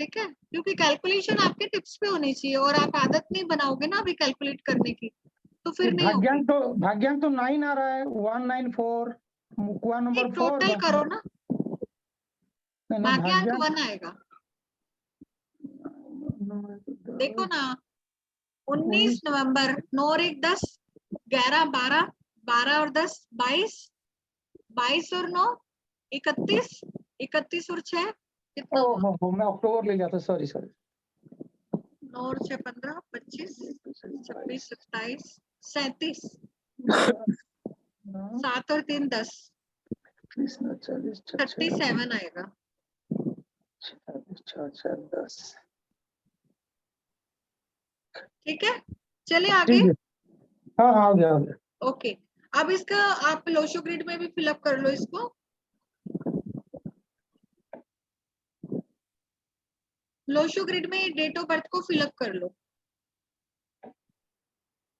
ठीक है, क्योंकि कैलकुलेशन आपके टिप्स पे होनी चाहिए। और आप आदत नहीं बनाओगे ना अभी कैलकुलेट करने की तो फिर नहीं होगी। भाग्यांक तो 9 आ रहा है, 194, कुआ नंबर 4। टोटल करो ना, भाग्यांक भाग्यांक 1 आएगा। देखो ना, 19 नवंबर, 9 और 1 10, 11 12, 12 और 10 22, 22 और 9 31, 31 और 6 कितना हुआ? मैं अक्टूबर ले गया था, सॉरी। 9 और 6 15, 25, 26, 27, 37। 7 और 3 10, 40 37 आएगा। 10। ठीक है, चलिए आगे। ठीक है, हाँ हाँ, हो गया हो गया। ओके, अब इसका आप लोशो ग्रिड में भी फिलअप कर लो इसको। लोशो ग्रिड में डेट ऑफ बर्थ को फिलअप कर लो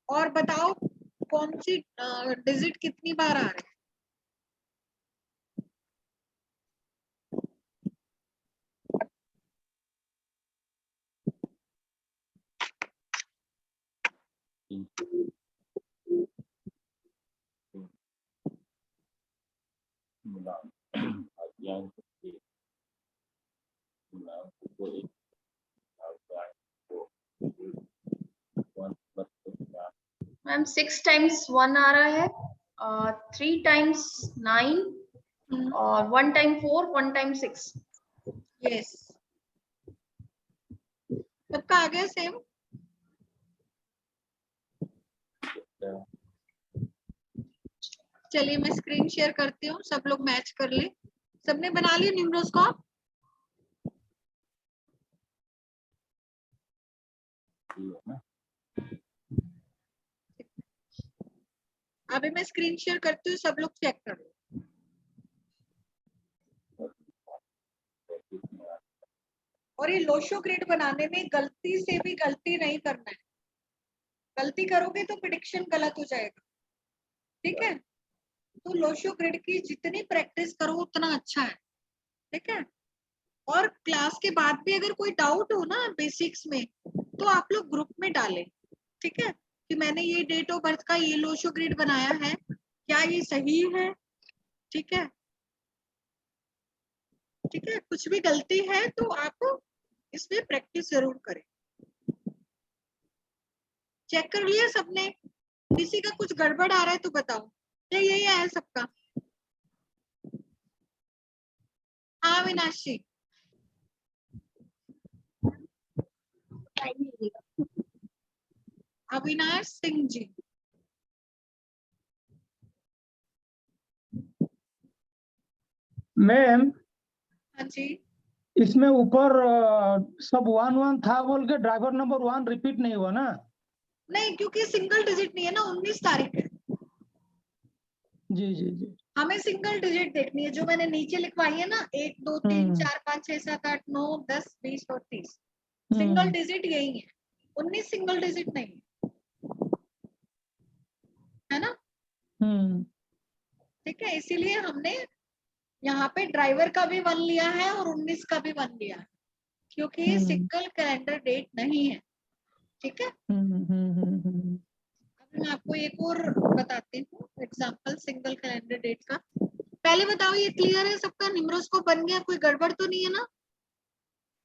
और बताओ कौन सी डिजिट कितनी बार आ रहा है। मैम 6 टाइम्स 1 आ रहा है, 3 टाइम्स 9 और 1 टाइम 4, 1 टाइम 6। यस, सबका आ गया सेम। चलिए मैं स्क्रीन शेयर करती हूँ, सब लोग मैच कर ले। सबने बना लिया न्यूमरोस्कोप? अभी मैं स्क्रीन शेयर करती हूँ, सब लोग चेक कर लो। और ये लोशो ग्रिड बनाने में गलती से भी गलती नहीं करना है, गलती करोगे तो प्रेडिक्शन गलत हो जाएगा। ठीक है, तो लोशो ग्रिड की जितनी प्रैक्टिस करो उतना अच्छा है। ठीक है, और क्लास के बाद भी अगर कोई डाउट हो ना बेसिक्स में तो आप लोग ग्रुप में डालें। ठीक है, कि मैंने ये डेट ऑफ बर्थ का ये लोशो ग्रिड बनाया है, क्या ये सही है? ठीक है, ठीक है, कुछ भी गलती है तो आप इसमें प्रैक्टिस जरूर करें। चेक कर लिया सबने? किसी का कुछ गड़बड़ आ रहा है तो बताओ, या यही आया सबका? हाँ विनाशी, अविनाश सिंह जी। मैम हाँ जी, इसमें ऊपर सब 1 1 था बोल के ड्राइवर नंबर 1 रिपीट नहीं हुआ ना? नहीं क्योंकि सिंगल डिजिट नहीं है ना, 19 तारीख है। जी जी जी। हमें सिंगल डिजिट देखनी है, जो मैंने नीचे लिखवाई है ना 1 2 3 4 5 6 7 8 9 10 20 और 30, सिंगल डिजिट यही है, 19 सिंगल डिजिट नहीं है ना। ठीक है, इसीलिए हमने यहाँ पे ड्राइवर का भी 1 लिया है और 19 का भी 1 लिया है, क्योंकि ये सिंगल कैलेंडर डेट नहीं है। ठीक है, अब मैं आपको एक और बताती हूँ एग्जांपल सिंगल कैलेंडर डेट का। पहले बताओ ये क्लियर है सबका? न्यूमरोस्कोप बन गया, कोई गड़बड़ तो नहीं है ना?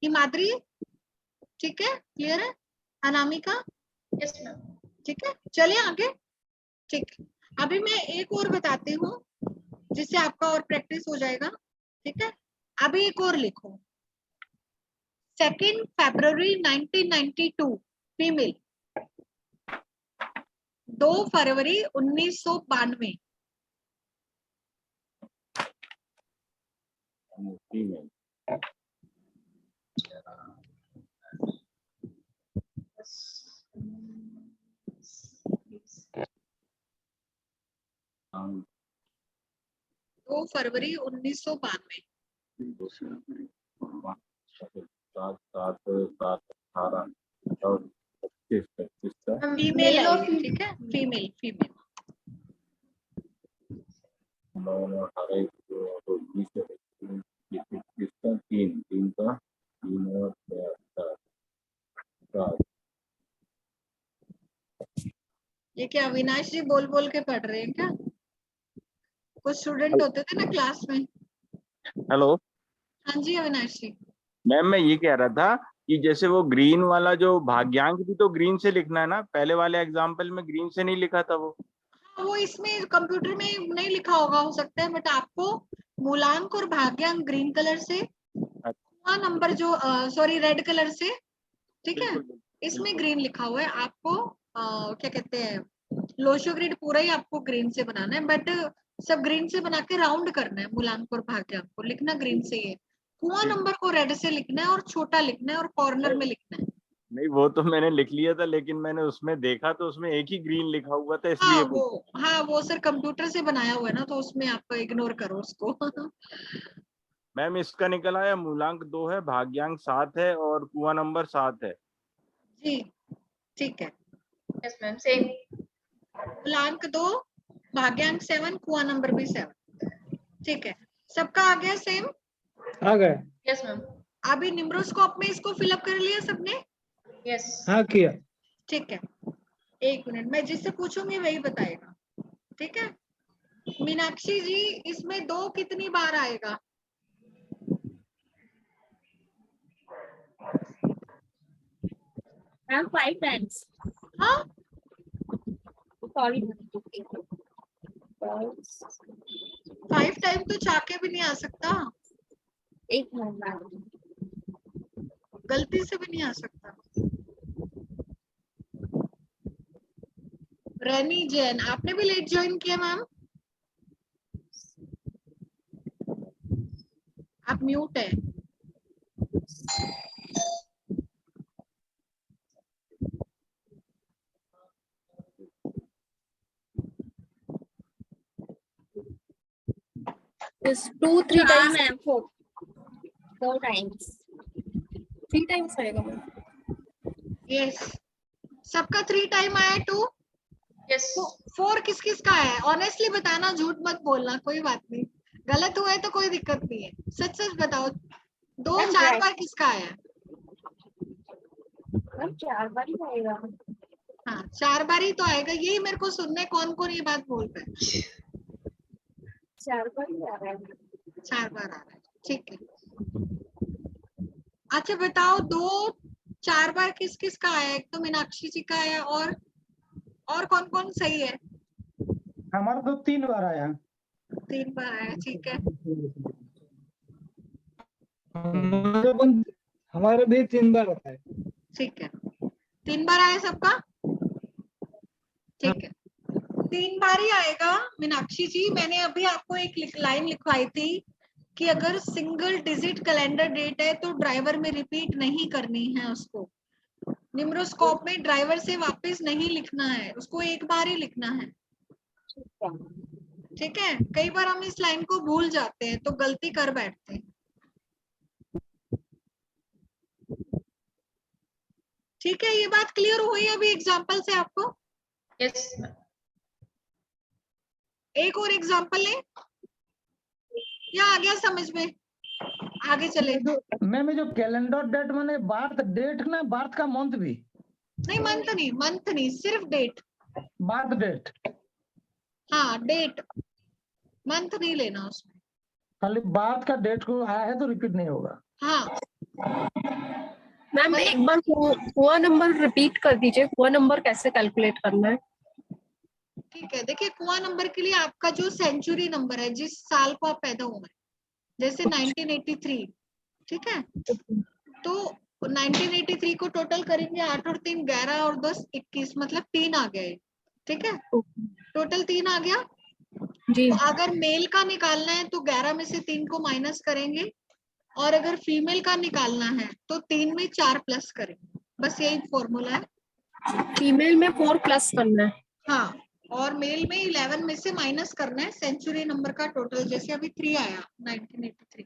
हिमाद्री ठीक है, क्लियर है? अनामिका? Yes ma'am. ठीक है, चलिए आगे। ठीक है, अभी मैं एक और बताती हूँ जिससे आपका और प्रैक्टिस हो जाएगा। ठीक है, अभी एक और लिखो, 2 फरवरी 1992 फीमेल, 2 फरवरी 1992 फीमेल। दो फरवरी 1992। 7 फीमेल Male है or ये, ठीक है, फीमेल फीमेल। 9 18 3 का 3 और 7। ये क्या अविनाश जी बोल बोल के पढ़ रहे हैं क्या? कुछ स्टूडेंट होते थे ना क्लास में। हेलो हाँ जी अविनाश जी। मैम, मैं ये कह रहा था कि जैसे वो ग्रीन वाला जो भाग्यांक भी तो ग्रीन से लिखना है ना? पहले वाले एग्जाम्पल में ग्रीन से नहीं लिखा था वो। वो इसमें कंप्यूटर में नहीं लिखा होगा, हो सकता है, बट आपको मूलांक और भाग्यांक ग्रीन कलर से, नंबर जो सॉरी रेड कलर से, ठीक है, इसमें ग्रीन लिखा हुआ है। आपको क्या कहते हैं, लोशो ग्रिड पूरा ही आपको ग्रीन से बनाना है, बट सब ग्रीन से बना के राउंड करना है। मूलांक और भाग्यांक को लिखना ग्रीन से ही है। कुआं नंबर को रेड से लिखना है और छोटा लिखना है और कॉर्नर में लिखना है। नहीं, वो तो मैंने लिख लिया था, लेकिन मैंने उसमें देखा तो उसमें एक ही ग्रीन लिखा हुआ था, इसलिए वो सर कंप्यूटर से बनाया हुआ है ना, तो उसमें आप इग्नोर करो उसको। मैम इसका निकल आया मूलांक 2 है, भाग्यांक 7 है और कुआं नंबर 7 है। जी ठीक है। Yes ma'am, same. मूलांक 2, भाग्यांक 7, कुआं नंबर भी 7। ठीक है, सबका आ गया सेम? आ गए। Yes ma'am. अभी निम्रोस्कोप में इसको फिलअप कर लिया सबने? यस। हाँ किया। ठीक है, एक मिनट, मैं जिससे पूछूंगी वही बताएगा। ठीक है, मीनाक्षी जी इसमें 2 कितनी बार आएगा? Ma'am 5 times. हाँ, सॉरी 5 टाइम तो चाके भी नहीं आ सकता, एक मिनट, गलती से भी नहीं आ सकता। रैनी जैन, आपने भी लेट ज्वाइन किया मैम? आप म्यूट है। It's 2-3 times ma'am, 4 times, 3 times आएगा मैम। यस, सबका 3 टाइम आया। 2 यस। 4 किस किस का है? ऑनेस्टली बताना, झूठ मत बोलना, कोई बात नहीं। गलत हुआ है तो कोई दिक्कत नहीं है, सच सच बताओ। 2-4 बार किसका आया? मैम 4 बार ही आएगा। हाँ 4 बार ही तो आएगा, यही मेरे को सुनने कौन कौन ये बात बोल रहा है। 4 बार ही आ रहा है। 4 बार आ रहा है, ठीक है। अच्छा बताओ, 2-4 बार किस किस का आया? एक तो मीनाक्षी जी का आया, और कौन कौन सही है? हमारा तो 3 बार आया। 3 बार आया, ठीक है। हमारे भी 3 बार आता है। ठीक है, 3 बार आया सबका, ठीक है। 3 बार ही आएगा मीनाक्षी जी। मैंने अभी आपको एक लाइन लिखवाई थी कि अगर सिंगल डिजिट कैलेंडर डेट है तो ड्राइवर में रिपीट नहीं करनी है उसको। निम्रोस्कोप में ड्राइवर से वापस नहीं लिखना है, उसको एक बार ही लिखना है। ठीक है, कई बार हम इस लाइन को भूल जाते हैं तो गलती कर बैठते हैं। ठीक है, ये बात क्लियर हुई अभी एग्जाम्पल से आपको? यस। एक और एग्जाम्पल ले, या आ गया समझ में? आगे चले। मैम जो कैलेंडर डेट माने बार्थ डेट ना, बार्थ का मंथ भी? नहीं, मंथ नहीं, सिर्फ डेट। Birth date? हाँ डेट, मंथ नहीं लेना उसमें। खाली बार्थ का डेट को आया है तो रिपीट नहीं होगा। हाँ मैम एक बार कुआं नंबर रिपीट कर दीजिए, कुआं नंबर कैसे कैलकुलेट करना है? ठीक है, देखिए कुआं नंबर के लिए आपका जो सेंचुरी नंबर है, जिस साल को आप पैदा हुए, जैसे 1983, ठीक है, तो 1983 को टोटल करेंगे, 8 और 3 11 और 10 21, मतलब 3 आ गए। ठीक है, टोटल 3 आ गया जी। तो अगर मेल का निकालना है तो 11 में से 3 को माइनस करेंगे, और अगर फीमेल का निकालना है तो 3 में 4 प्लस करेंगे। बस यही फॉर्मूला है। फीमेल में 4 प्लस करना है। हाँ, और मेल में 11 में से माइनस करना है सेंचुरी नंबर का टोटल, जैसे अभी 3 आया 1983।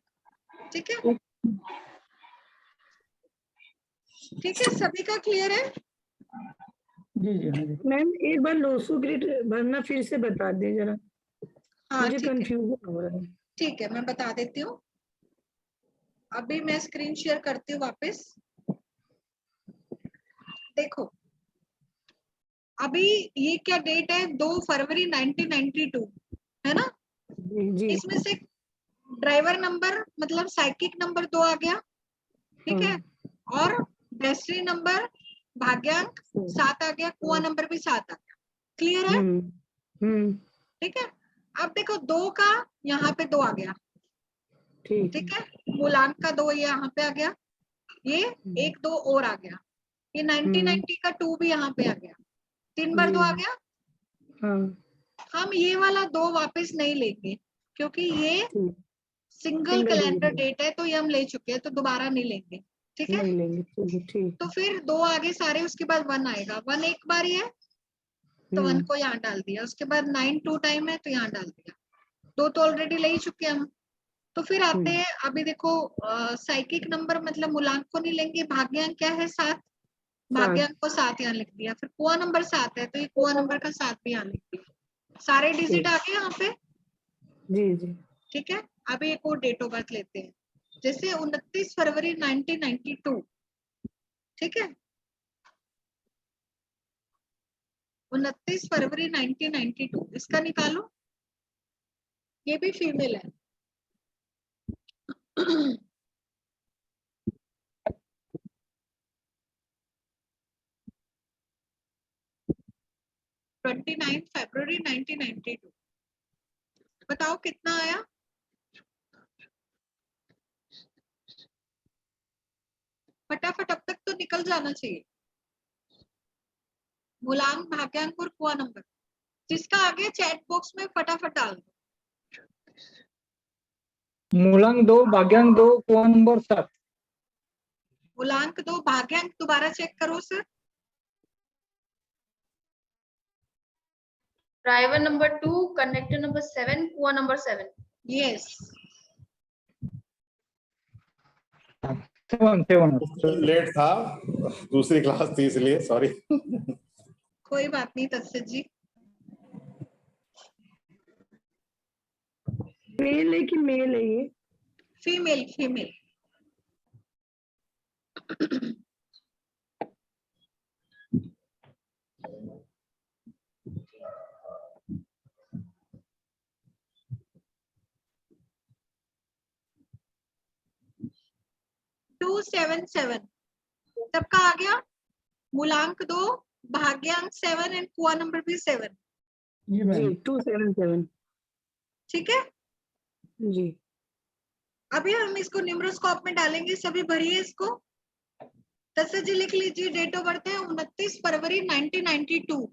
ठीक है, ठीक है, सभी का क्लियर है? जी जी हाँ। मैम एक बार लोसो ग्रिड भरना फिर से बता दें जरा। हाँ मुझे कंफ्यूजन हो रहा है। ठीक है, मैं बता देती हूँ। अभी मैं स्क्रीन शेयर करती हूँ वापस। देखो अभी ये क्या डेट है, 2 फरवरी 1992 है ना जी। इसमें से ड्राइवर नंबर मतलब साइकिक नंबर 2 आ गया, ठीक है, और डेस्टिनी नंबर भाग्यांक 7 आ गया, कुआं नंबर भी 7 आ गया। क्लियर है? ठीक है, अब देखो 2 का यहाँ पे 2 आ गया, ठीक है, मूलांक का 2 यहाँ पे आ गया, ये 1 2 और आ गया, ये 1990 का 2 भी यहाँ पे आ गया, 3 बार 2 आ गया। हाँ हम ये वाला 2 वापस नहीं लेंगे क्योंकि ये ठीक, single Single calendar digit date है, तो ये हम ले चुके हैं, तो दोबारा नहीं लेंगे। ठीक है, नहीं लेंगे, ठीक है ठीक। तो फिर 2 आगे सारे, उसके बाद 1 आएगा। 1 एक बार ही है तो 1 को यहाँ डाल दिया, उसके बाद 9 2 टाइम है तो यहाँ डाल दिया। 2 तो ऑलरेडी ले ही चुके हैं हम। तो फिर आते हैं, अभी देखो साइकिक नंबर मतलब मूलांक को नहीं लेंगे, भाग्यांक क्या है 7, भाग्यांक को 7 यहाँ लिख दिया। फिर कुआ नंबर 7 है तो ये कुआ नंबर का 7 भी यहाँ लिख दिया। सारे डिजिट आ गए यहाँ पे। जी जी ठीक है, अभी एक और डेट ऑफ बर्थ लेते हैं, जैसे 29 फरवरी 1992। ठीक है, 29 फरवरी 1992 इसका निकालो। ये भी फीमेल है। 29 फरवरी 1992, बताओ कितना आया? फटाफट, अब तक तो निकल जाना चाहिए। मूलांक, भाग्यांक और कुआ नंबर, जिसका आगे चैट बॉक्स में फटाफट डाल दो। मूलांक 2, भाग्यांक 2, कुआ नंबर 7। मूलांक 2, भाग्यांक दोबारा चेक करो sir. Driver number 2, conductor number 7, कुआ नंबर 7। यस, 7 लेट था, दूसरी क्लास थी इसलिए सॉरी। कोई बात नहीं तत्सत जी। मेल है कि मेल है ये? Female, female. टू 7 सबका आ गया। मूलांक 2, भाग्यांक 7 एंड कुआ नंबर भी 7। जी जी 277 ठीक है, जी। अभी हम इसको निम्रोस्कोप में डालेंगे। सभी भरिए इसको। तत्सत जी लिख लीजिए, डेट ऑफ बर्थ है 29 फरवरी 1992।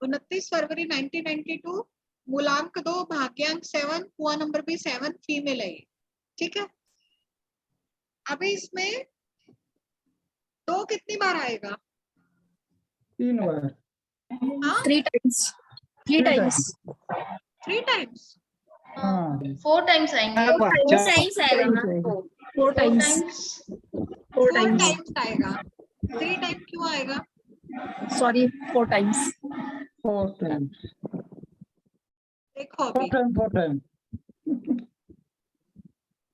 उनतीस फरवरी 1992, मूलांक 2, भाग्यांक 7, कुआ नंबर भी 7, फीमेल है ये। ठीक है, अभी इसमें 2 कितनी बार आएगा? 3 बार। हाँ, 3 times. 3 times. 3 टाइम्स। हाँ 4 टाइम्स आएंगे। 4 times आएगा मैम। 4 times. 4 4 times. टाइम्स आएगा। 3 टाइम क्यों आएगा? Sorry, 4 times. 4 टाइम्स। देखो अभी 4 टाइम।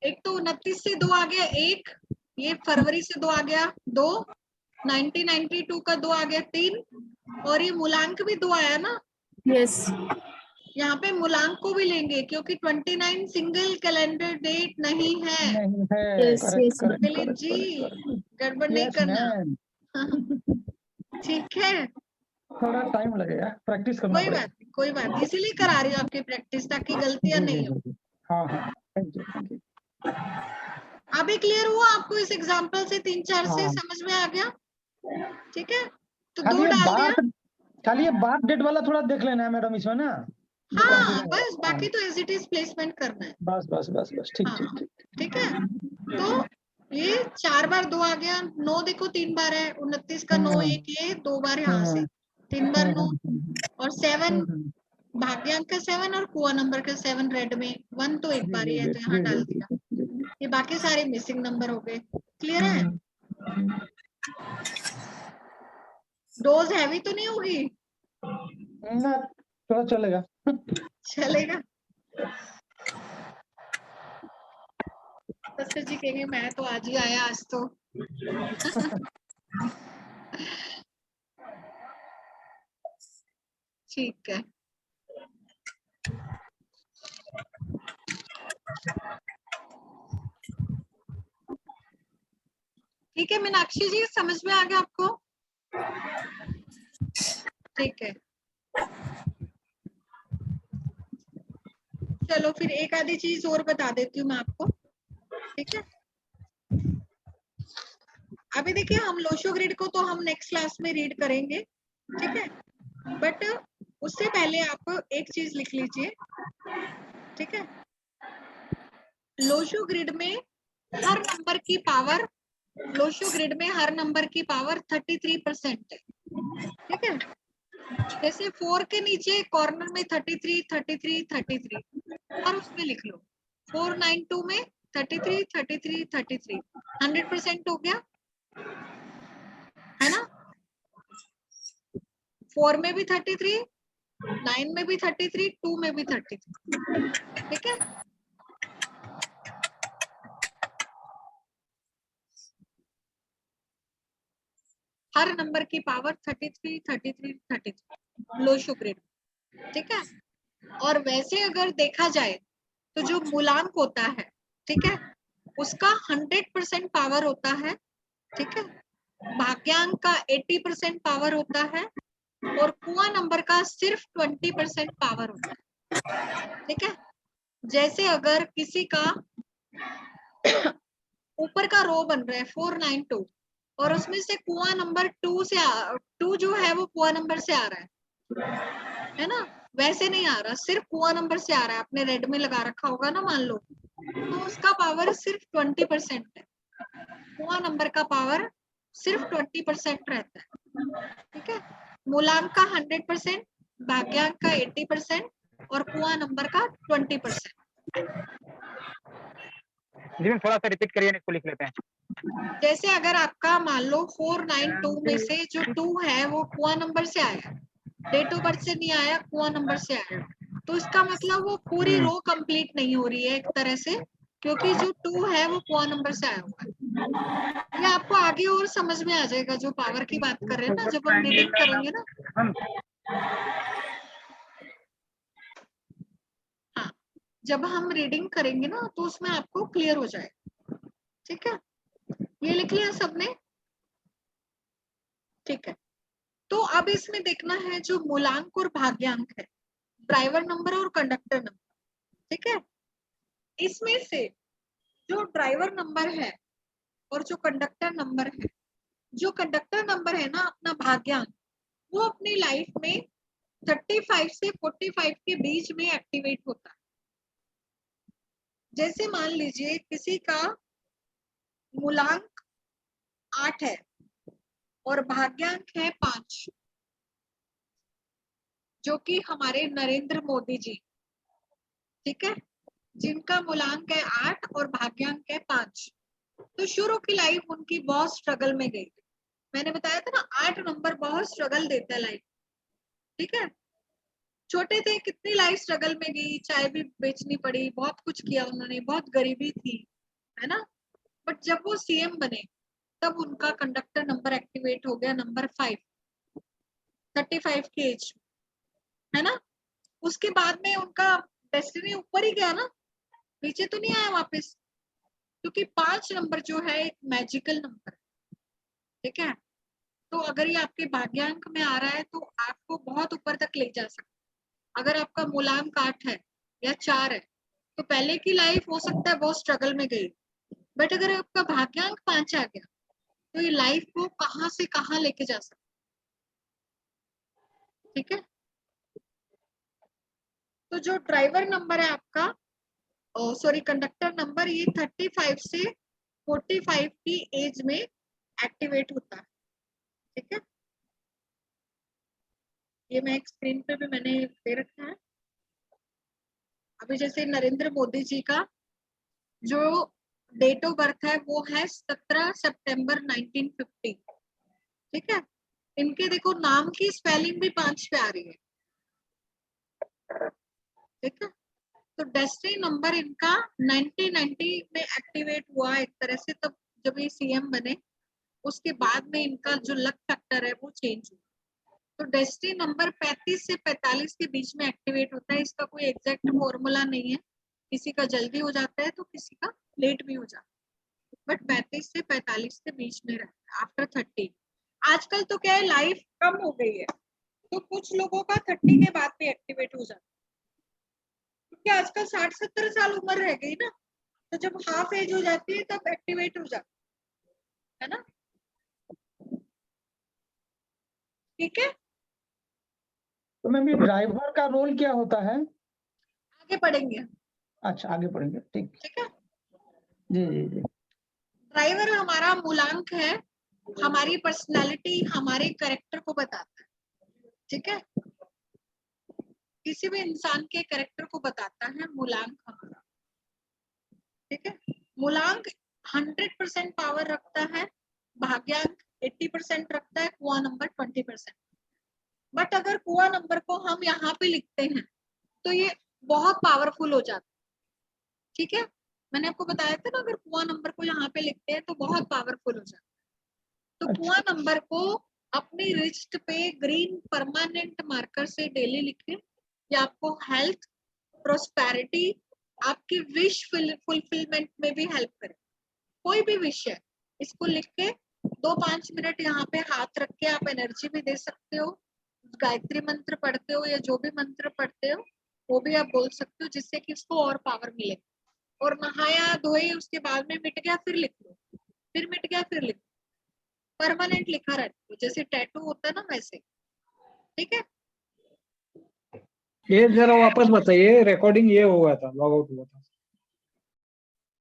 एक तो 29 से 2 आ गया, 1 ये फरवरी से 2 आ गया, 2 1992 का 2 आ गया, 3 और ये मूलांक भी 2 आया ना। Yes. यहाँ पे मूलांक को भी लेंगे क्योंकि 29 सिंगल कैलेंडर डेट नहीं है। नहीं है। Yes, yes, दिलीप जी गड़बड़ नहीं करना। ठीक है, थोड़ा टाइम लगेगा, प्रैक्टिस करना कोई बात नहीं, कोई बात नहीं, इसीलिए करा रही हूँ आपकी प्रैक्टिस ताकि गलतियां नहीं हो। हाँ हाँ थैंक यू। अभी क्लियर हुआ आपको? इस एग्जांपल से 3-4 से हाँ। समझ में आ गया? ठीक है, तो खाली 2 ये डाल दिया। खाली ये बात डेट वाला थोड़ा देख लेना है मैडम इसमें ना। हाँ बस, बाकी तो एज इट इज प्लेसमेंट करना है। बस बस बस बस ठीक हाँ, ठीक ठीक। ठीक है, तो ये 4 बार 2 आ गया। 9 देखो 3 बार है, 29 का 9 एक, ये 2 बार यहाँ से, 3 बार 9 और 7 भाग्यांक का 7 और कुआ नंबर का 7 रेड में, 1 तो एक बार ही है तो यहाँ डाल दिया। ये बाकी सारे मिसिंग नंबर हो गए। क्लियर है? डोज हैवी तो नहीं होगी? ना थोड़ा चलेगा। चलेगा। तत्सत जी कहेंगे मैं तो आज ही आया, आज तो ठीक है। ठीक है मीनाक्षी जी, समझ में आ गया आपको? ठीक है, चलो फिर एक आधी चीज और बता देती हूँ मैं आपको, ठीक है। अभी देखिए हम लोशो ग्रिड को तो हम नेक्स्ट क्लास में रीड करेंगे, ठीक है, बट उससे पहले आप एक चीज लिख लीजिए, ठीक है। लोशो ग्रिड में हर नंबर की पावर, लोशो ग्रिड में हर नंबर की पावर 33% है, ठीक है। जैसे 4 के नीचे कॉर्नर में 33, 33, 33 और उसमें लिख लो 492 में 33, 33, 33, 100% हो गया, है ना। 4 में भी 33, 9 में भी 33, 2 में भी 33, ठीक है। हर नंबर की पावर 33, 33, 33 लोशो ग्रिड, ठीक है। और वैसे अगर देखा जाए तो जो मूलांक होता है, ठीक है, उसका 100% पावर होता है, ठीक है। भाग्यांक का 80% पावर होता है और कुआं नंबर का सिर्फ 20% पावर होता है, ठीक है। जैसे अगर किसी का ऊपर का रो बन रहा है 492 और उसमें से कुआं नंबर 2 जो है वो कुआं नंबर से आ रहा है ना, वैसे नहीं आ रहा, सिर्फ कुआं नंबर से आ रहा है, आपने रेड में लगा रखा होगा ना मान लो, तो उसका पावर सिर्फ 20% है, कुआं नंबर का पावर सिर्फ 20% रहता है, ठीक है। मूलांक का 100%, भाग्यांक का 80% और कुआं नंबर का 20%। जी मैम थोड़ा सा रिपीट करिए, इसको लिख लेते हैं। जैसे अगर आपका मान लो 492 में से जो 2 है वो कुआं नंबर से आया, डेट ऑफ बर्थ से नहीं आया, कुआं नंबर से आया, तो इसका मतलब वो पूरी रो कंप्लीट नहीं हो रही है एक तरह से, क्योंकि जो 2 है वो कुआं नंबर से आया हुआ है। ये आपको आगे और समझ में आ जाएगा जो पावर की बात कर रहे हैं ना, जब हम रीडिंग करेंगे ना। हाँ, जब हम रीडिंग करेंगे ना तो उसमें आपको क्लियर हो जाएगा, ठीक है। ये लिख लिया सबने, ठीक है। तो अब इसमें देखना है जो मूलांक और भाग्यांक है, ड्राइवर नंबर और कंडक्टर नंबर, ठीक है। इसमें से जो ड्राइवर नंबर है और जो कंडक्टर नंबर है, जो कंडक्टर नंबर है ना अपना भाग्यांक, वो अपनी लाइफ में 35 से 45 के बीच में एक्टिवेट होता है। जैसे मान लीजिए किसी का मूलांक 8 है और भाग्यांक है 5, जो कि हमारे नरेंद्र मोदी जी, ठीक है, जिनका मूलांक है 8 और भाग्यांक है 5। तो शुरू की लाइफ उनकी बहुत स्ट्रगल में गई, मैंने बताया था ना 8 नंबर बहुत स्ट्रगल देता है लाइफ, ठीक है। छोटे थे कितनी लाइफ स्ट्रगल में गई, चाय भी बेचनी पड़ी, बहुत कुछ किया उन्होंने, बहुत गरीबी थी, है ना। बट जब वो सीएम बने तब उनका कंडक्टर नंबर एक्टिवेट हो गया, नंबर 5, 35 की एज, है ना। उसके बाद में उनका डेस्टिनी ऊपर ही गया ना, नीचे तो नहीं आया वापस, क्योंकि 5 नंबर जो है एक मैजिकल नंबर है, ठीक है। तो अगर ये आपके भाग्यांक में आ रहा है तो आपको बहुत ऊपर तक ले जा सकता है। अगर आपका मूलांक 8 है या 4 है तो पहले की लाइफ हो सकता है बहुत स्ट्रगल में गई, बट अगर आपका भाग्यांक 5 आ गया तो ये लाइफ को कहां से कहां लेके जा सकता, ठीक है। तो जो ड्राइवर नंबर है आपका, सॉरी कंडक्टर नंबर, ये 35 से 45 की एज में एक्टिवेट होता है, ठीक है। ये मैं एक स्क्रीन पे भी मैंने दे रखा है। अभी जैसे नरेंद्र मोदी जी का जो डेट ऑफ बर्थ है वो है 17 सितंबर 1950, ठीक है। इनके देखो नाम की स्पेलिंग भी 5 पे आ रही है, ठीक है। तो डेस्टिनी नंबर इनका 1990 में एक्टिवेट हुआ एक तरह से, तब जब ये सीएम बने उसके बाद में इनका जो लक फैक्टर है वो चेंज हुआ। तो डेस्टिनी नंबर 35 से 45 के बीच में एक्टिवेट होता है, इसका कोई एग्जैक्ट फॉर्मूला नहीं है, किसी का जल्दी हो जाता है तो किसी का लेट भी हो जाता है, बट 35 से 45 के बीच में रहता है आफ्टर 30। आजकल तो क्या है लाइफ कम हो गई है, तो कुछ लोगों का 30 के बाद भी एक्टिवेट हो जाता है, क्योंकि आजकल 60-70 साल उम्र रह गई ना, तो जब हाफ एज हो जाती है तब एक्टिवेट हो जाता है ना। ठीक है, तो मैम ये ड्राइवर का रोल क्या होता है? आगे पढ़ेंगे। अच्छा आगे पढ़ेंगे, ठीक ठीक है, जी जी जी। ड्राइवर हमारा मूलांक है, हमारी पर्सनालिटी, हमारे कैरेक्टर को बताता है। ठीक है, किसी भी इंसान के कैरेक्टर को बताता है मूलांक हमारा। ठीक है, मूलांक 100% पावर रखता है, भाग्यांक 80% रखता है, कुआं नंबर 20%। बट अगर कुआं नंबर को हम यहाँ पे लिखते हैं तो ये बहुत पावरफुल हो जाता है। ठीक है, मैंने आपको बताया था ना, अगर कुआं नंबर को यहाँ पे लिखते हैं तो बहुत पावरफुल हो जाता है। तो कुआं नंबर को अपनी रिस्ट पे ग्रीन परमानेंट मार्कर से डेली लिखें। ये आपको हेल्थ, प्रोस्पेरिटी, आपकी विश फुलफिलमेंट में भी हेल्प करे। कोई भी विश है, इसको लिख के 2-5 मिनट यहाँ पे हाथ रख के आप एनर्जी भी दे सकते हो। गायत्री मंत्र पढ़ते हो या जो भी मंत्र पढ़ते हो वो भी आप बोल सकते हो, जिससे कि इसको और पावर मिले। और नहाया धोए उसके बाद में मिट गया फिर लिख लो, फिर मिट गया फिर लिख लो, परमानेंट लिखा रहता है, जैसे टैटू होता है ना वैसे। ठीक है, ये जरा वापस बताइए, रिकॉर्डिंग ये हुआ था, लॉग आउट हुआ था।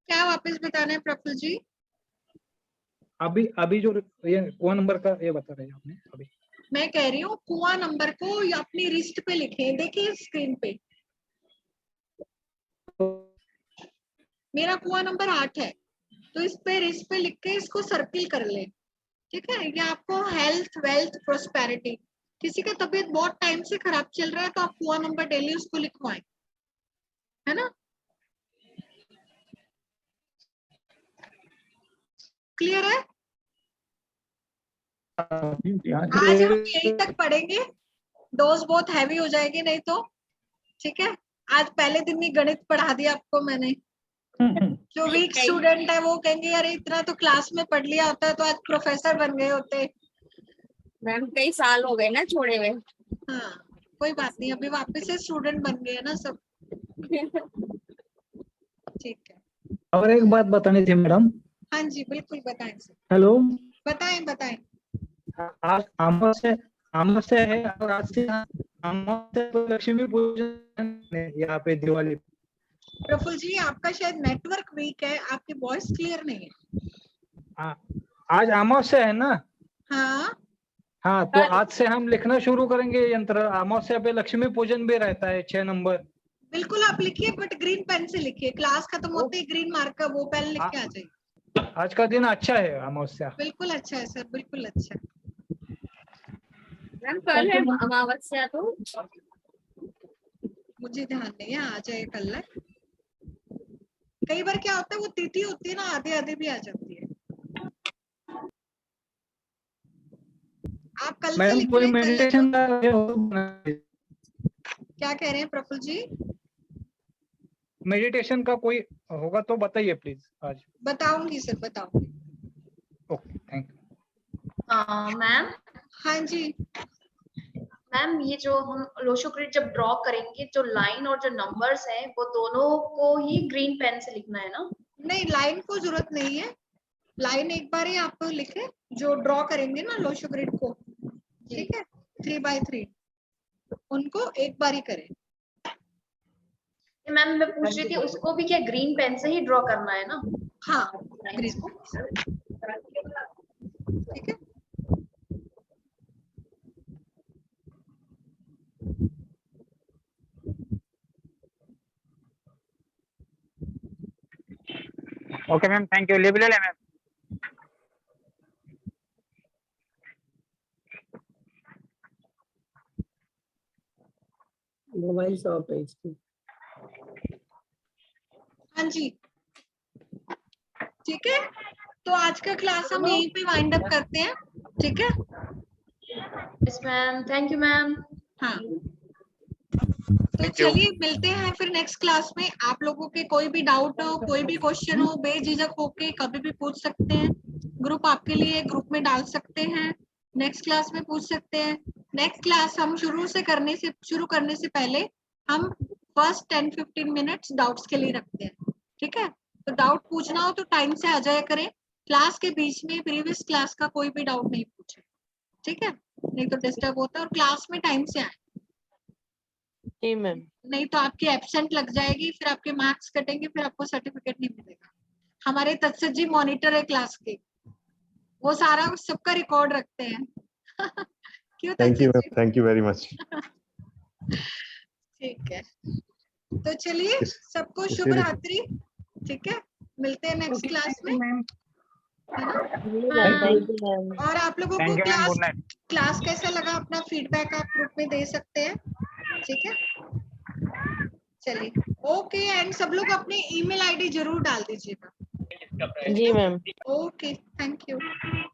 क्या वापस बताना है प्रफुल्ल जी? अभी जो ये कुआं नंबर का ये बता रहे हैं आपने अभी। मैं कह रही हूँ कुआं नंबर को या अपनी रिस्ट पे लिखें। देखिए स्क्रीन पे मेरा कुआं नंबर 8 है, तो इस पे रिस्ट पे लिख के इसको सर्किल कर ले। ठीक है, ये आपको हेल्थ, वेल्थ, प्रोस्पेरिटी। किसी का तबीयत बहुत टाइम से खराब चल रहा है तो आप कुआं नंबर डेली उसको लिखवाएं, है ना। क्लियर है? आज हम यहीं तक पढ़ेंगे, डोज बहुत हैवी हो जाएगी नहीं तो। ठीक है, आज पहले दिन ही गणित पढ़ा दिया आपको मैंने। जो वीक स्टूडेंट है वो कहेंगे यार इतना तो क्लास में पढ़ लिया होता है तो आज प्रोफेसर बन गए होते। मैम कई साल हो गए ना छोड़े हुए। हाँ कोई बात नहीं, अभी वापस से स्टूडेंट बन गए ना सब। ठीक है, और एक बात बतानी थी मैडम। हाँ जी बिल्कुल बताएं सर। हेलो, बताएं। आज अमावस्या है और आज से अमावस्या तो लक्ष्मी पूजन है यहाँ पे दिवाली। प्रफुल्ल जी आपका शायद नेटवर्क वीक है, आपकी वॉइस क्लियर नहीं है। आज अमावस्या है ना? हाँ तो आज से हम लिखना शुरू करेंगे यंत्र। अमावस्या पे लक्ष्मी पूजन भी रहता है 6 नंबर। बिल्कुल आप लिखिए, बट ग्रीन पेन से लिखिए। क्लास खत्म होते ही ग्रीन मार्कर वो पेन लिख के आ जाइए। आज का दिन अच्छा है अमावस्या। बिल्कुल अच्छा है सर, बिल्कुल अच्छा। मैम कल है अमावस्या तो मुझे ध्यान नहीं है, आज है कल है। कई बार क्या होता है वो तिथि होती है ना, आधे भी आ जाती है। आप कल से लिख कोई लें। मेडिटेशन क्या कह रहे हैं प्रफुल्ल जी? मेडिटेशन का कोई होगा तो बताइए प्लीज आज। बताऊंगी सर, बताऊंगी। Okay thank you. मैम। हाँ जी मैम, ये जो हम लोशोग्रिड जब ड्रॉ करेंगे, जो लाइन और जो नंबर्स हैं वो दोनों को ही ग्रीन पेन से लिखना है ना? नहीं, लाइन को जरूरत नहीं है। लाइन एक बार ही आप लिखे, जो ड्रॉ करेंगे ना लोशोग्रिड को, ठीक है, 3x3 उनको एक बार ही करें। मैम मैं पूछ रही थी उसको भी क्या ग्रीन पेन से ही ड्रॉ करना है ना? हाँ ग्रीन, ठीक है। Okay ma'am, thank you. लिख ले मैम। मोबाइल शॉप है इसकी। हाँ जी ठीक है, तो आज का क्लास हम यहीं पे वाइंड अप करते हैं। ठीक है, yes ma'am, thank you ma'am. हाँ तो चलिए मिलते हैं फिर नेक्स्ट क्लास में। आप लोगों के कोई भी डाउट हो, कोई भी क्वेश्चन हो, बेझिझक होके कभी भी पूछ सकते हैं। ग्रुप आपके लिए ग्रुप में डाल सकते हैं, नेक्स्ट क्लास में पूछ सकते हैं। नेक्स्ट क्लास हम शुरू करने से पहले हम फर्स्ट 10-15 मिनट्स डाउट्स के लिए रखते हैं, ठीक है? तो डाउट पूछना हो तो टाइम से आ जाया करें, क्लास के बीच में प्रीवियस क्लास का कोई भी डाउट नहीं पूछे, ठीक है? नहीं तो डिस्टर्ब होता है, और क्लास में टाइम से आए। जी मैम। नहीं तो आपकी एब्सेंट लग जाएगी, फिर आपके मार्क्स कटेंगे, फिर आपको सर्टिफिकेट नहीं मिलेगा। हमारे तत्सत जी मॉनिटर है क्लास के, वो सारा सबका रिकॉर्ड रखते हैं। क्यों थैंक यू तत्सत ma'am, thank you very much. ठीक है, तो चलिए सबको शुभ इसीलिए- रात्रि, ठीक है? मिलते हैं नेक्स्ट क्लास में, है ना? Thank you ma'am. और आप लोगों को thank you ma'am, good night. Class कैसा लगा अपना फीडबैक आप ग्रुप में दे सकते हैं, ठीक है? चलिए ओके, एंड सब लोग अपनी ईमेल आईडी जरूर डाल दीजिएगा। जी मैम। Okay, thank you.